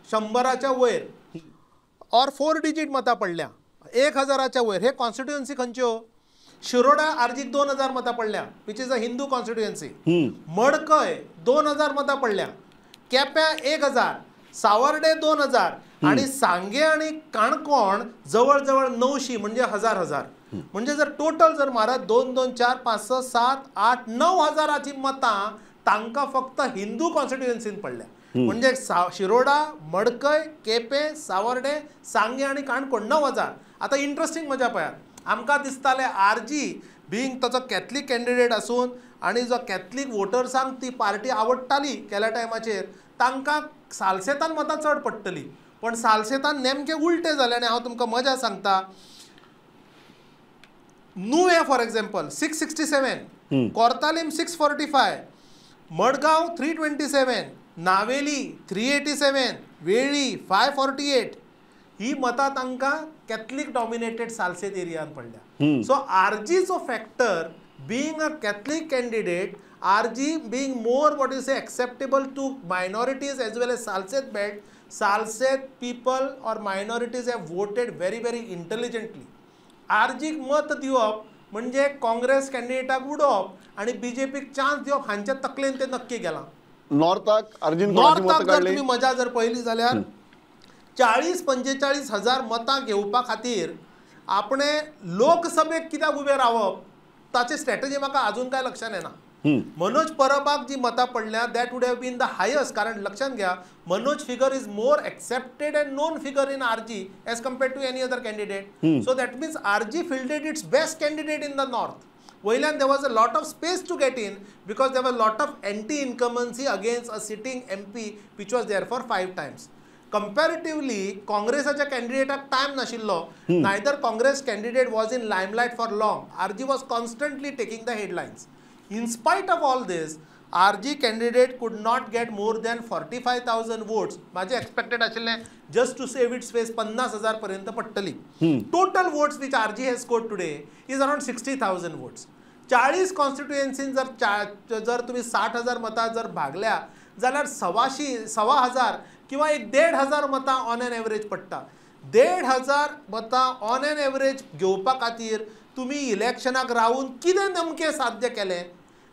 100च्या वयर, और 4 डिजीट मतां पडल्या 1,000च्या वयर. हे कॉन्स्टिट्युएन्सी खंयच्यो? शिरोडा आरजीक 2,000 मतां पडल्या, which is a Hindu constituency. मडकय 2,000 मतां पडल्या, केप्यां 1,000, सावर्डे 2,000 आणि सांगे आणि काणकोण जवळ जवळ 900 म्हणजे 1,000. म्हणजे जर टोटल जर मारत 2, 2, 4, 5, 6, 7, 8, 9,000ची मतां तांकां फक्त हिंदू कॉन्स्टिट्युएन्सीन पडल्या. म्हणजे शिरोडा, मडकय, केपे, सावर्डे, सांगे आणि काणकोण 9,000. आता इंटरेस्टिंग मजा पळयात. आमकां दिसताले आरजी बिंग ताचो कॅथलीक कॅन्डिडेट आसून आनी जो कॅथलीक वोटर्सांक ती पार्टी आवडटाली केल्या टायमाचेर तांकां सालसेतान मतां चड पडटली. पण सालसेतान नेमके उलटे जाले. आनी हांव तुमकां मजा सांगता. नुवें फॉर एक्झाम्पल 667, कोर्तालीम 645, मडगांव 327, नावेली 387, वेळी 548. ही मतां तांकां कॅथलीक डॉमिनेटेड सालसेत एरियान पडल्या. सो आरजीचो factor being a Catholic candidate, RG being more what you say acceptable to minorities as well as Salcete belt, Salcete people or minorities have voted very very intelligently. आरजीक मत दिवप म्हणजे काँग्रेस कॅन्डिडेटाक उडोवप आणि बीजेपीक चान्स दिवप हांच्या तकलेन ते नक्की गेलां. नॉर्थाक अर्जुन नॉर्थाक जर तुम्ही मजा जर पळयली जाल्यार 40-45 हजार मतां घेवपा खातीर आपणे लोकसभेक कित्याक उबे रावप ताची स्ट्रॅटेजी म्हाका अजून काय लक्षात येना. मनोज परबाक जी मतां पडल्या that would have been the highest. कारण लक्षात घ्या, Manoj figure is more accepted and known figure in RG as compared to any other candidate. So that means RG fielded its best candidate in the north. वयल्यान there was a lot of space to get in because there was a lot of anti-incumbency against a sitting MP which was there for 5 times. Comparatively, काँग्रेसाच्या कॅन्डिडेटाक time नाशिल्लो. Neither Congress candidate was in limelight for long. RG was constantly taking the headlines. In spite of all this, RG candidate could not get more than 45,000 votes. माझे expected आशिल्ले just to save its face 50,000 पर्यंत पडटली. Total votes which RG has scored today is around 60,000 votes. 40 कॉन्स्टिट्युएन्सीन जर तुम्ही 60,000 मतां जर भागल्या जाल्यार 1,500 किंवा 1,500 मतां ऑन एन एवरेज पडटा. 1,500 मतां ऑन एन एवरेज घेवपा खातीर तुम्ही इलेक्शनाक रावून कितें नेमकें साध्य केलें?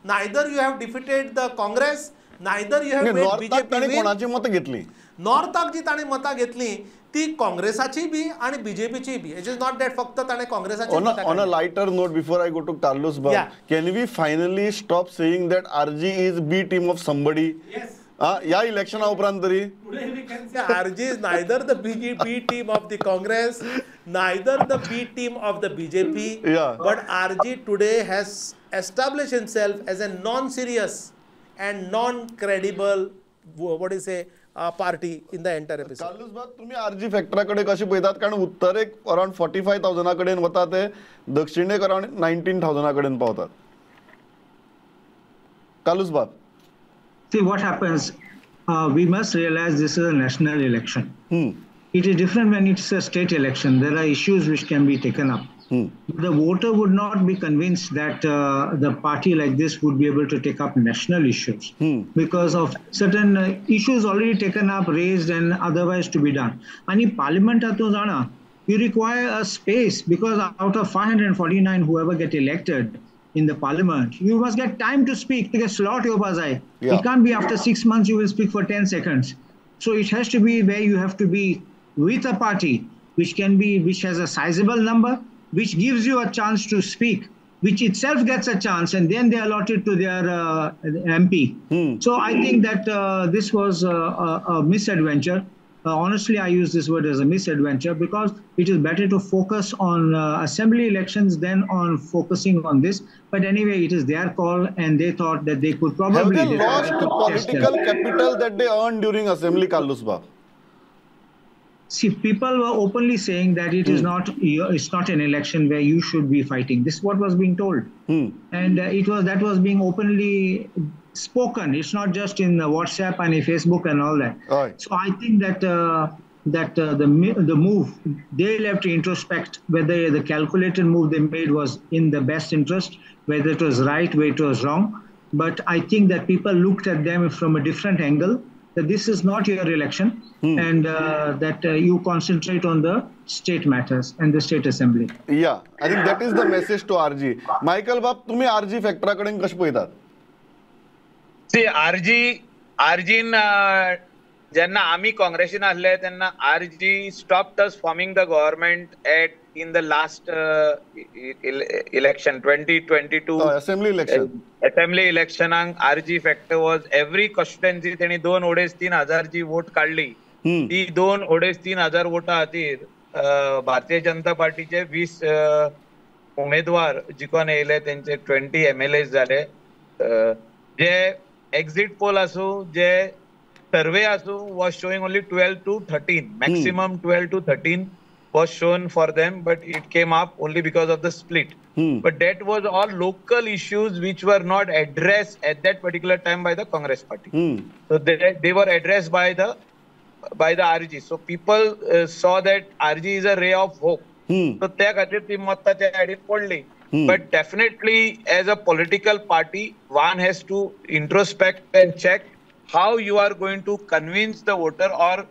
Neither you have defeated the Congress, neither you have made BJP win. कोणाची मतं घेतली? नॉर्थाक जी ताणें मतां घेतली ती काँग्रेसाची बी आणि बीजेपीची बी. इट इज नॉट दॅट फक्त ताणें काँग्रेसाची. On a lighter note, before I go to Carlos Bab, can we finally stop saying that RG is B team of somebody? Yes. या इलेक्शना उपरांत तरी Today we can say RG is neither the B team of the Congress, neither the B team of the BJP, but RG today has established himself as a non-serious and non-credible, what do you say, party in the entire episode. Carlos बाब, तुम्ही RG फॅक्टराकडे कशी पळयतात? कारण उत्तरेक around 45,000 कडेन वता ते, दक्षिणेक अराउंड 19,000 कडेन पावतात. कार्लोस बाब, See what happens. We must realize this is a national election. It is different when it's a state election. There are issues which can be taken up. The voter would not be convinced that the party like this would be able to take up national issues because of certain issues already taken up, raised, and otherwise to be done. And in Parliament, you require a space because out of 549 whoever get elected in the parliament, you must get time to speak. To get slot your bazai. It can't be after 6 months you will speak for 10 seconds. So it has to be where you have to be with a party which has a sizable number, which gives you a chance to speak, which itself gets a chance, and then they allot it to their MP. So I think that this was a misadventure. Honestly, I use this word as a misadventure because it is better to focus on assembly elections than on focusing on this. But anyway, it is their call, and they thought that they could probably... Have they lost the political capital that they earned during assembly, Kalusba? See, people were openly saying that it is not, it's not an election where you should be fighting. This is what was being told. And that was being openly spoken. It's not just in WhatsApp and Facebook and all that. Right. So I think that the move, they'll have to introspect whether the calculated move they made was in the best interest, whether it was right, whether it was wrong. But I think that people looked at them from a different angle, that this is not your election, and that you concentrate on the state matters and the state assembly. Yeah, I think that is the message to RG. Michael Bab, तुम्ही RG फॅक्टराकडे कशे पळयतात? See, RG जेन्ना आम्ही काँग्रेसीन आसले तेन्ना RG stopped us forming the government in the last election 2022 assembly election. Assembly electionांक RG factor was every constituency तेणी 2,3,000 जी vote काढली ती 2,3,000 वोटा खातीर भारतीय जनता पार्टीचे 20 उमेदवार जिखून येयले, तेंचे 20 MLAs जाले. जे एक्झिट पोल आसूं, जे सर्वे आसूं, was showing only 12 to 13, maximum 12 to 13 was shown for them, but it came up only because of the split. But that was all local issues which were not addressed at that particular time by the Congress party. So they were addressed by the RG. So people saw that RG is a ray of hope. So त्या खातीर ती मत्ता त्या आडीन पडली. But definitely as a political party, one has to introspect and check how you are going to convince the voter or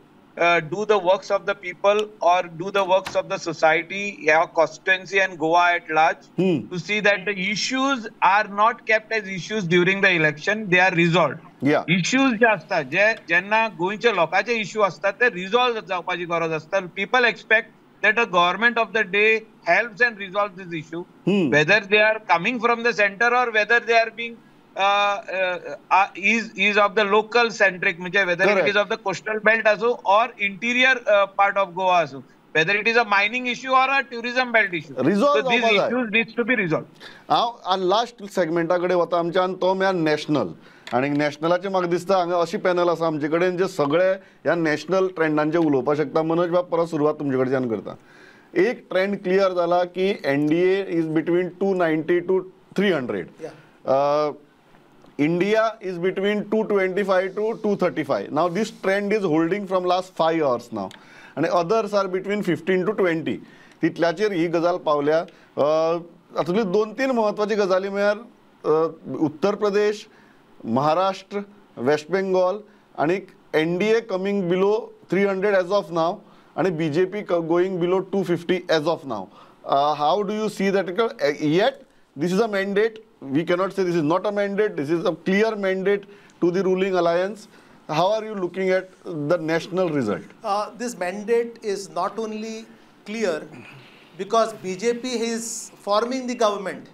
do the works of the people or do the works of the society, your constituency and Goa at large, to see that the issues are not kept as issues during the election, they are resolved. Issues जे असतात, ज्यांना गोंयच्या लोकांचे issue असतात ते resolve जावपाची गरज असता. People expect that the government of the day helps and resolves this issue, whether they are coming from the center or whether they are being is of the local centric, whether it is of the coastal belt also or interior part of Goa also, whether it is a mining issue or a tourism belt issue. Resolve so these issues needs to be resolved. हांव last सेगमेंटाकडे वता आमच्या, आनी तो म्हळ्यार national. आणि नॅशनलाचे म्हाका दिसता हांगा अशी पॅनल आसा आमचे कडेन जे सगळे ह्या नॅशनल ट्रेंडांचे उलोवपाक शकता. मनोज बाब, परत सुरवात तुमचे कडच्यान करता. एक ट्रेंड क्लियर जाला की NDA is between 290 to 300. India is between 225 to 235. Now this trend is holding from last 5 years now. And others are between 15 to 20. तितल्याचेर ही गजाल पावल्या. हातूंतली 2-3 महत्वाची गजाली म्हळ्यार उत्तर प्रदेश, महाराष्ट्र, वेस्ट बेंगॉल आणि NDA coming below 300 as of now and BJP going below 250 as of now. How do you see that? Yet this is a mandate. We cannot say this is not a mandate. This is a clear mandate to the ruling alliance. How are you looking at the national result? This mandate is not only clear because BJP is forming the government.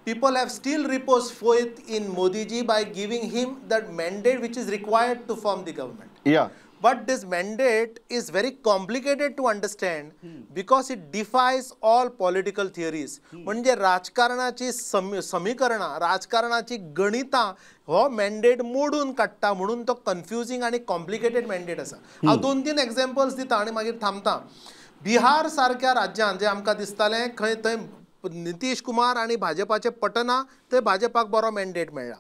People have still reposed faith in Modi ji by giving him that mandate which is required to form the government. Yeah. But this mandate is very complicated to understand because it defies all political theories. म्हणजे राजकारणाची समीकरणा, राजकारणाची गणितां हो mandate मोडून काडटा, म्हणून तो confusing आणि कॉम्प्लिकेटेड mandate आसा. हांव 2-3 एग्जांपल्स दिता आनी मागीर थांबता. बिहार सारक्या राज्यांत जे आमकां दिसतालें खंय थंय नितीश कुमार आणि भाजपाचे पटना, थंय भाजपाक बरो mandate मेळ्ळा.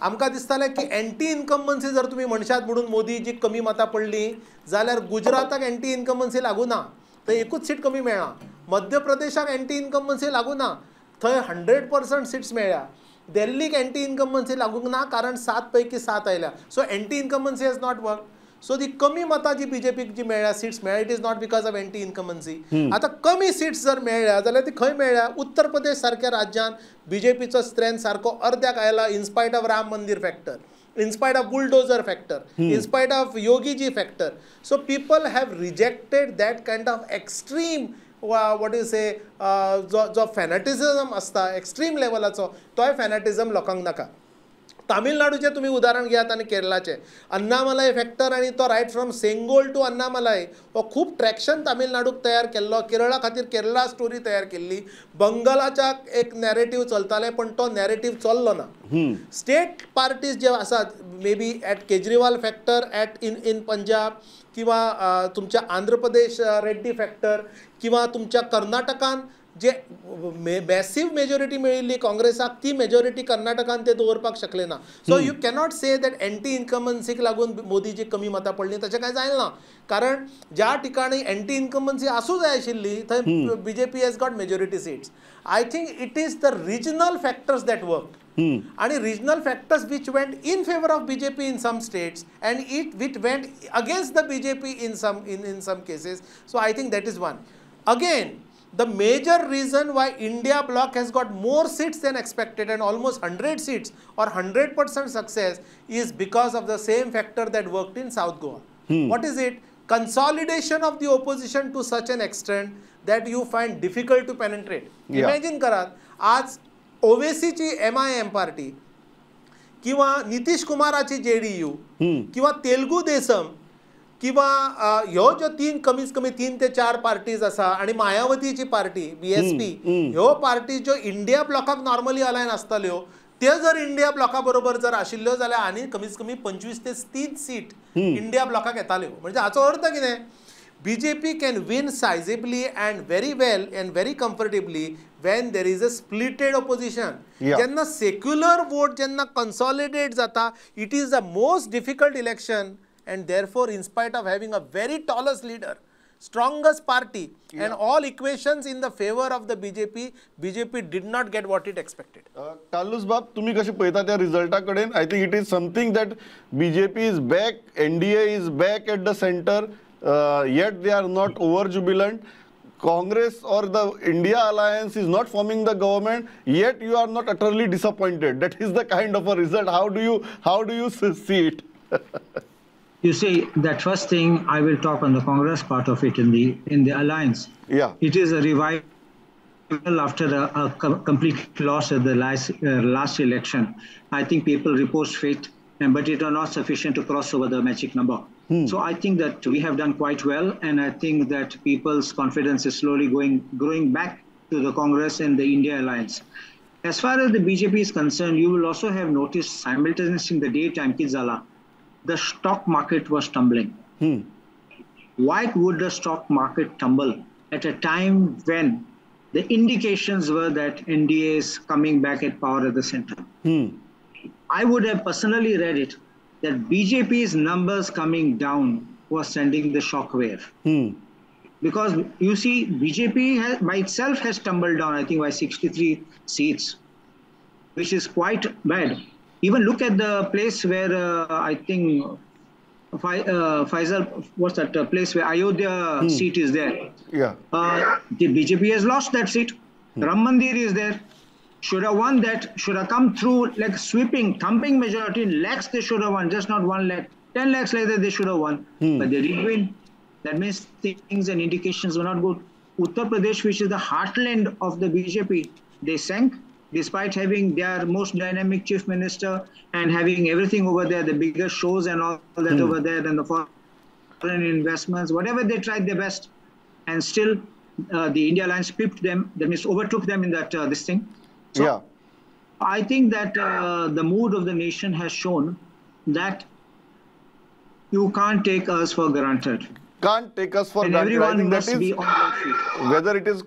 आमकां दिसतालें की एंटी इनकम्बन्सी जर तुमी म्हणशात म्हणून मोदीजी कमी मतां पडली जाल्यार गुजराताक एंटी इनकम्बन्सी लागू ना, थंय एकूच सीट कमी मेळ्ळा. मध्य प्रदेशाक एंटी इनकम्बन्सी लागू ना, थंय 100% सिट्स मेळ्ळ्या. दिल्लीक एंटी इनकम्बन्सी लागूंक ना कारण 7 पैकी 7 आयल्या. So anti incumbency has not work. So ती कमी मतां जी बीजेपीक जी मेळ्ळ्या, सिट्स मेळ्ळ्या, it is not because of anti incumbency. आतां कमी सिट्स जर मेळ्ळ्या जाल्यार ती खंय मेळ्ळ्या? उत्तर प्रदेश सारक्या राज्यांत बीजेपीचो स्ट्रेंथ सारको अर्द्याक आयला इनस्पायट ऑफ राम मंदिर factor, in spite of bulldozer factor, in spite of Yogi Ji factor. So people have rejected that kind of extreme, what you say, जो फॅनॅटिझम असता एक्स्ट्रीम लेवलाचो, तोय फॅनॅटिझम लोकांक नाका. तामिळनाडूचे तुम्ही उदाहरण घेयात आनी केरळाचे अन्नामलाई फॅक्टर आनी तो right from Sengol to Annamalai हो खूब ट्रॅक्शन तामिळनाडूक तयार केल्लो. केरळा खातीर केरळा स्टोरी तयार केल्ली. बंगालाच्या एक नॅरेटिव्ह चलताले पण तो नॅरेटिव्ह चल्लो ना. स्टेट पार्टीज जे आसात may be at Kejriwal factor at in Punjab किंवा तुमच्या आंध्र प्रदेश रेड्डी फॅक्टर किंवा तुमच्या कर्नाटकान जे मॅसिव्ह मेजॉरिटी मेळिल्ली काँग्रेसाक ती मेजॉरिटी कर्नाटकान ते दवरपाक शकले ना. So you cannot say that anti इनकम्बन्सीक लागून मोदीची कमी मतां पडली, तशें कांय जायना ना. कारण ज्या ठिकाणी एंटी इनकम्बन्सी आसूं जाय आशिल्ली थंय BJP has got majority seats. I think it is the regional factors that work. आणि regional factors which went in favor of BJP in some states and which went against the BJP in some cases. So I think that is one. Again, the major reason why India bloc has got more seats than expected and almost 100 seats or 100% success is because of the same factor that worked in South Goa. What is it? Consolidation of the opposition to such an extent that you find difficult to penetrate. Imagine karat, आज ओवेसीची MIM party किंवा Nitish कुमाराची JDU किंवा तेलुगू देसम किंवा ह्यो ज्यो कमीत कमी 3 ते 4 parties आसा आणि मायावतीची पार्टी BSP ह्यो पार्टी ज्यो इंडिया ब्लॉकाक नॉर्मली अलायन आसताल्यो ते जर इंडिया ब्लॉका बरोबर जर आशिल्ल्यो जाल्यार आनी कमीत कमी 25 ते 30 सीट इंडिया ब्लॉकाक येताल्यो. म्हणजे हाचो अर्थ कितें? BJP can win sizably and very well and very comfortably when there is a splitted opposition. Jenna secular vote jenna consolidate jata, it is the most difficult election, and therefore in spite of having a very tallest leader, strongest party and all equations in the favor of the BJP did not get what it expected. Carlos Bab, तुम्ही कशी पळयता त्या रिझल्टाकडे? I think it is something that BJP is back, NDA is back at the center. Yet they are not over jubilant. Congress or the India alliance is not forming the government, yet you are not utterly disappointed. That is the kind of a result. How do you see it? You see, that first thing I will talk on the Congress part of it in the alliance. Yeah. It is a revival after a complete loss at the last election. I think people repose faith, but it are not sufficient to cross over the magic number. So I think that we have done quite well, and I think that people's confidence is slowly growing back to the Congress and the India alliance. As far as the BJP is concerned, you will also have noticed simultaneously in the daytime, Kizala, the stock market was tumbling. Why would the stock market tumble at a time when the indications were that NDA is coming back at power at the center? I would have personally read it that BJP's numbers coming down was sending the shockwave. Because you see, BJP by itself has tumbled down, I think, by 63 seats, which is quite bad. Even look at the place where I think Faisal, what's that place where Ayodhya seat is there? Yeah. The BJP has lost that seat. Ram Mandir is there. Should have won that, should have come through like sweeping, thumping majority in lakhs they should have won, just not 1 lakh. 10 lakhs later they should have won. But they didn't win. That means things and indications were not good. Uttar Pradesh, which is the heartland of the BJP, they sank despite having their most dynamic chief minister and having everything over there, the bigger shows and all that over there, and the foreign investments, whatever they tried their best. And still the India alliance pipped them, that means overtook them in that this thing. So, yeah. I think that the mood of the nation has shown that you can't take us for granted. Can't take us for And granted. everyone must be on their feet. Whether it is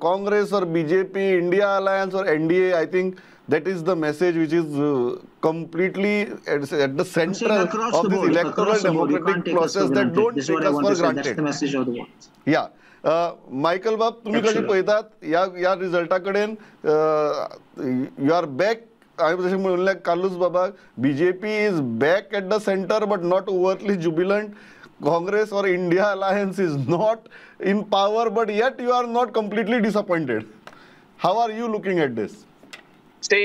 Congress or BJP, India alliance or NDA, I think that is the message which is completely at the center of this electoral democratic process that don't take us for granted. That's the message of the world. Yeah. Michael बाब, तुम्ही कशी पळयतात या रिझल्टा कडेन? You are back. हांवें जशें म्हणलें कार्लोस बाबाक, BJP is back at the centre but not overly jubilant. Congress or India alliance is not in power, but yet you are not completely disappointed. How are you looking at this? See,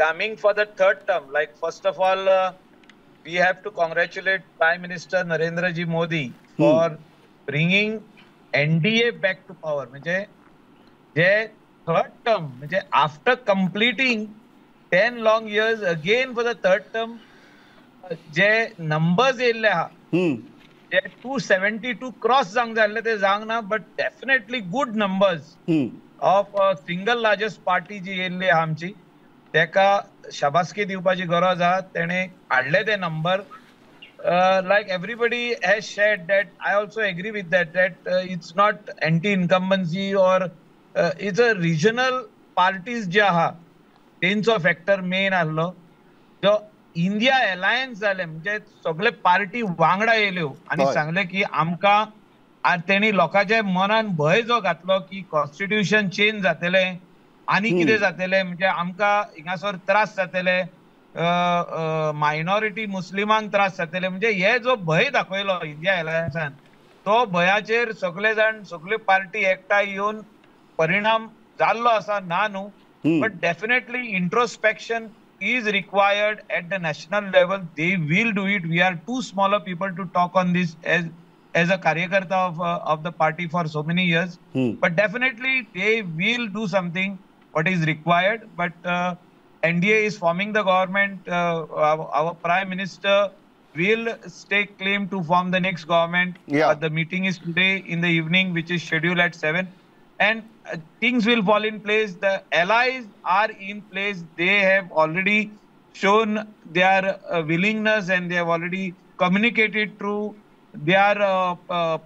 coming for the third term, like first of all, we have to congratulate Prime Minister Narendra Ji Modi for bringing NDA back to power. म्हणजे जे third term, म्हणजे after completing 10 long years, again for the third term, जे numbers येयल्ले आहा, जे 272 cross जावंक जाय ते जावंक ना, but definitely good numbers of single largest party जी येयल्ली आहा आमची, तेका शाबासकी दिवपाची गरज आहा. तेणे हाडले ते number. Like everybody has shared that, I also agree with that it's not anti-incumbency or it's a regional parties जे आहा तेंचो फॅक्टर मेन आहलो. जो इंडिया अलायन्स जाले म्हणजे सगळे पार्टी वांगडा येयल्यो आणि सांगले की आमकां, तेणी लोकांच्या मनान भंय जो घातलो की कॉन्स्टिट्यूशन चेंज जातले आनी कितें जातले, म्हणजे आमकां हिंगासर त्रास जातले, मायनॉरिटी मुस्लिमांक त्रास जातले, म्हणजे हे जो भंय दाखयलो इंडिया अलायन्सान, तो भयाचेर सगळे जाण सगळे पार्टी एकठांय येवन परिणाम जाल्लो आसा ना न्हू, but definitely introspection is required at the national level. They will do it. We are too smaller people to talk on this as a karyakarta of the party for so many years. But definitely they will do something what is required. But NDA is forming the government. Our Prime Minister will stake claim to form the next government. The meeting is today in the evening, which is scheduled at 7. And things will fall in place. The allies are in place. They have already shown their willingness, and they have already communicated through their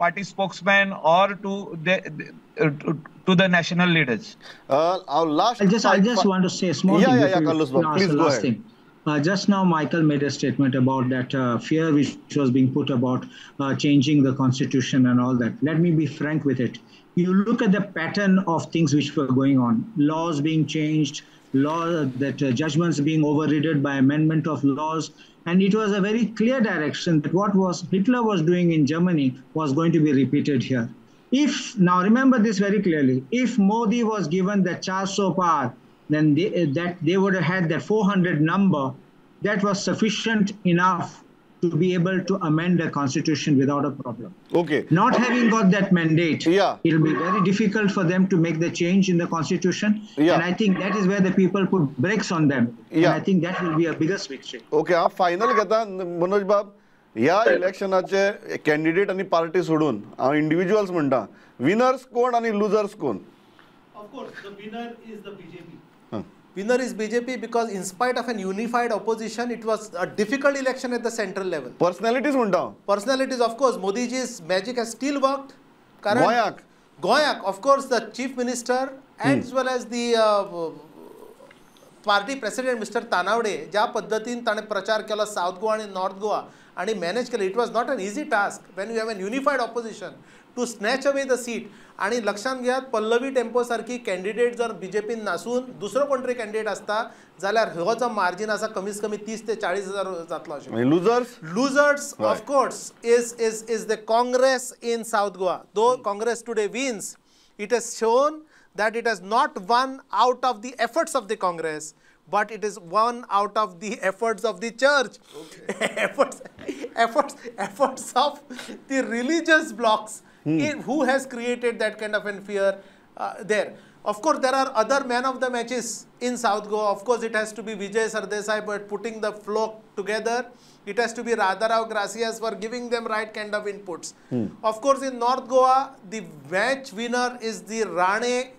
party spokesman or to the national leaders. I just want to say a small thing. Carlos, please go ahead. Just now, Michael made a statement about that fear which was being put about changing the constitution and all that. Let me be frank with it. You look at the pattern of things which were going on, laws being changed, judgments being overridden by amendment of laws, and it was a very clear direction that what Hitler was doing in Germany was going to be repeated here. Now remember this very clearly, if Modi was given the 400 power, then they would have had that 400 number. That was sufficient enough to be able to amend the constitution without a problem. Okay. Not having got that mandate, it will be very difficult for them to make the change in the constitution. And I think that is where the people put brakes on them. And I think that will be a biggest victory. Okay, हा final घेता मनोज बाब. ह्या इलेक्शनाचे candidate आणि party सोडून हांव individuals म्हणटा, winners कोण आणि लुजर्स कोण? Of course, the winner is the BJP. Winner is BJP because in spite of an unified opposition, it was a difficult election at the central level. Personalities म्हणटा. Personalities, of course. Modi's magic has still worked. Goyak, of course, the chief minister as well as the party president, Mr. Tanawde, ज्या पद्धतीन ताणे प्रचार केला south Goa आणि north Goa आणि manage केलं, it was not an easy task when you have an unified opposition to snatch away the seat. आणि लक्षात घेयात पल्लवी टेम्पो सारखी कॅन्डिडेट जर बीजेपीन नासून दुसरो कोणतरी कॅन्डिडेट असता जाल्यार हो जो मार्जिन आसा कमीत कमी 30 ते 40,000 जातलो अशें. Losers of course is the Congress in south Goa. Though Congress today wins, it has shown that it has not won out of the efforts of the Congress, but it is won out of the efforts of the church. efforts of the religious blocs who has created that kind of a fear there. Of course, there are other man of the matches in South Goa. Of course, it has to be Vijay Sardesai, but putting the flock together. It has to be Radharao Gracias for giving them right kind of inputs. Of course, in North Goa, the match winner is the Rane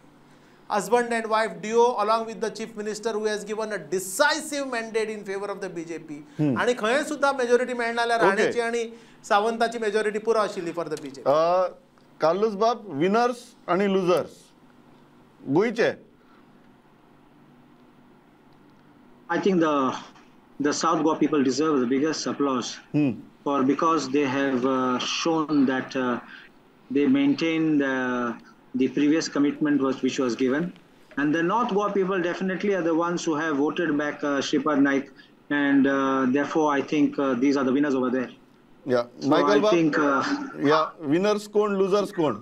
husband and wife duo, along with the chief minister, who has given a decisive mandate in favor of the BJP. आणि खंय सुद्धा majority मेळना जाल्यार राणेची आणि सावंताची majority पुरो आशिल्ली for the BJP. Carlos बाब, winners आणि losers गोयचे? I think the South Goa people deserve the biggest applause because they have shown that they maintained the previous commitment which was given. And the North Goa people definitely are the ones who have voted back Shripad Naik, and therefore I think these are the winners over there. Yeah, So Michael I think winners कोण, losers कोण?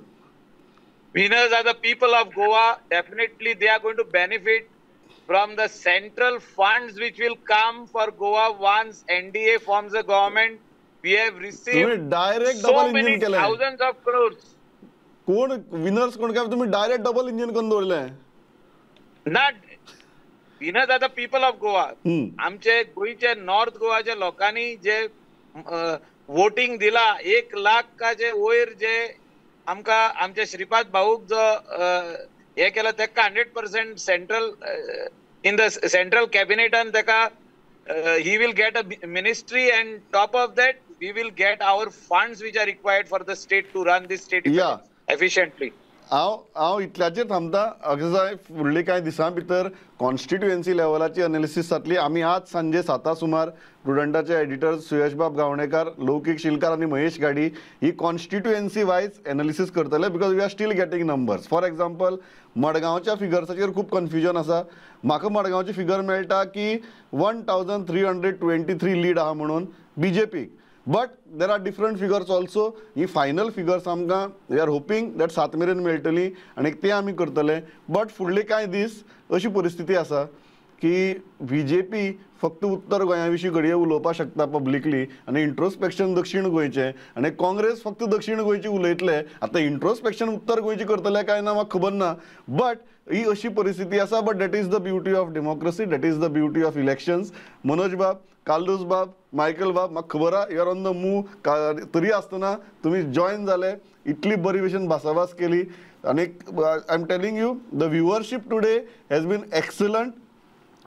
Winners are the people of Goa. Definitely, they are going to benefit from the central funds which will come for Goa once NDA forms a government. We have received direct so double many engine केलंय. thousands of crores. कोण winners कोण काय तुम्ही direct double engine करून दवरलें? Not winners are the people of Goa. आमचे गोयचे north गोवाच्या लोकांनी जे वोटिंग दिला 1 लाख का जे वयर जे आमकां आमचे श्रीपाद भाऊक जो हे केला तेका 100% सेंट्रल इन द सेंट्रल कॅबिनेटान तेका he will get a ministry, and top of that we will get our funds which are required for the state to run this state efficiently. हांव इतल्याचेर थांबता. अगजाय फुडली कांय दिसां भितर कॉन्स्टिट्युएन्सी लेवलाची अनालिसीस जातली. आमी आज सांजे 7 सुमार प्रुडंटाचे एडिटर सुयशबाब गावणेकार, लौकीक शिलकार आनी महेश गाडी ही कॉन्स्टिट्युएन्सी वायज एनालिसीस करतले, because we are still getting numbers. For example मडगांवच्या फिगर्साचेर खूब कन्फ्युजन आसा. म्हाका मडगांवची फिगर मेळटा की 1323 लीड आहा म्हणून बीजेपीक. But there are different figures also. ही फायनल फिगर्स आमकां वी आर होपिंग दॅट 7 मेरेन मेळटली आनी ते आमी करतले. बट फुडले कांय दीस अशी परिस्थिती आसा की बीजेपी फक्त उत्तर गोंया विशीं घडये उलोवपाक शकता पब्लिकली आनी इंट्रोस्पेक्शन दक्षिण गोंयचें, आनी काँग्रेस फक्त दक्षिण गोंयची उलयतले. आतां इंट्रोस्पेक्शन उत्तर गोंयची करतले काय ना म्हाका खबर ना, बट ही अशी परिस्थिती आसा. But that is the beauty of democracy, that is the beauty of elections. Manoj बाब, कालूस बाब, मायकल बाब, म्हाका खबर आहा you are on the move. तरी आसतना तुमी जॉयन जाले, इतली बरी भशेन भासाभास केली. आनी I am telling you the viewership today has been excellent.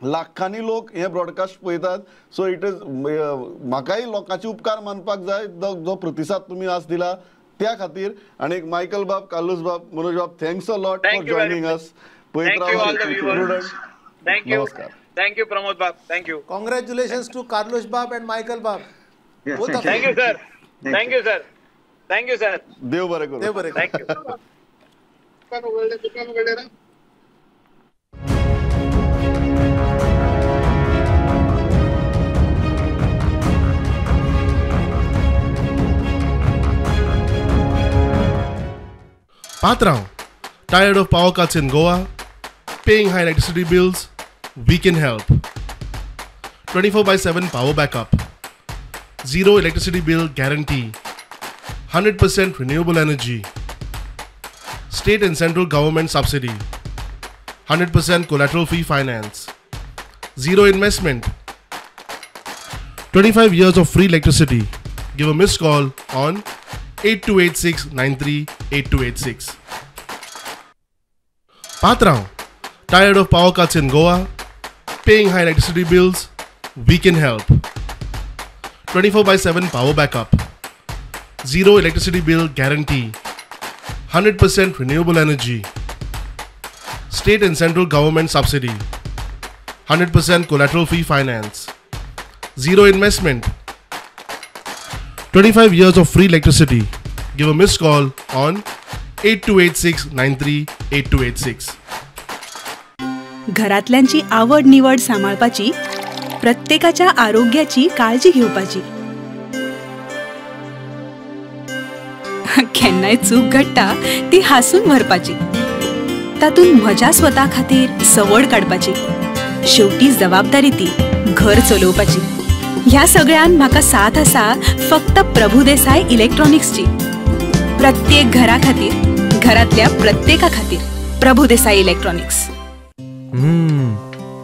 लाखांनी लोक हे ब्रॉडकास्ट पळयतात. सो इट इज म्हाकाय लोकांचे उपकार मानपाक जाय जो प्रतिसाद तुमी आज दिला त्या खातीर. आनी मायकल बाब, कालूस बाब, मनोज बाब, thanks a lot for joining us. Thank you all the viewers. Thank you. नमस्कार. Thank you Pramod Bab. Thank you. Congratulations to Carlos Bab and Michael Bab. Yes, Both of Thank you sir. Thank you sir. Thank you sir. देव बरें करूं. देव बरें करूं. Thank you. Patrão, tired of power cuts in Goa? Paying high electricity bills? We can help. 24/7 power backup. Zero electricity bill guarantee. 100% renewable energy. State and central government subsidy. 100% collateral free finance. Zero investment. 25 years of free electricity. Give a missed call on 8286938286. Patrão, tired of power cuts in Goa? Paying high electricity bills? We can help. 24/7 power backup. Zero electricity bill guarantee. 100% renewable energy. State and central government subsidy. 100% collateral free finance. Zero investment. 25 years of free electricity. Give a missed call on 8286938286. घरातल्यांची आवड निवड सांभाळपाची, प्रत्येकाच्या आरोग्याची काळजी घेवपाची. केन्नाय चूक घडटा ती हासून व्हरपाची, तातूंत म्हज्या स्वता खातीर सवड काडपाची. शेवटी जबाबदारी ती घर चलोवपाची. ह्या सगळ्यान म्हाका साथ आसा फक्त प्रभुदेसाय इलेक्ट्रॉनिक्सची. प्रत्येक घरा खातीर, घरातल्या प्रत्येका खातीर प्रभुदेसाय इलेक्ट्रॉनिक्स.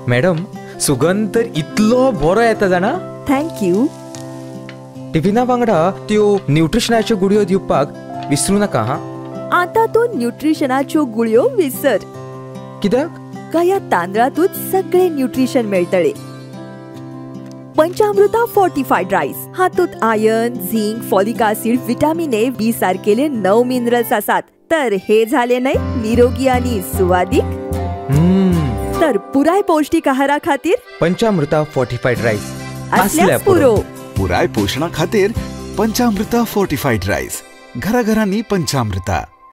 मॅडम, सुगंध तर इतलो बरो येता जाणा. थँक्यू. टिफिना वांगडा त्यो न्यूट्रिशनाच्यो गुळयो दिवपाक विसरू नाका हा. आता तू न्यूट्रिशनाच्यो गुळयो विसर. कित्याक? काय या तांदळातूच सगळे न्यूट्रिशन मेळटले. पंचामृता फोर्टिफाईड राईस हातूंत iron, zinc, folic acid, vitamin A, B सारकेले 9 मिनरल्स आसात. तर हे झाले नाही निरोगी आणि सुवादिक. तर पुराय पौष्टिक आहारा खातीर पंचामृता फोर्टिफाईड राईस असल्यास पुरो. पुराय पोषणा खातीर पंचामृता फोर्टिफाईड राईस घराघरांनी पंचामृता.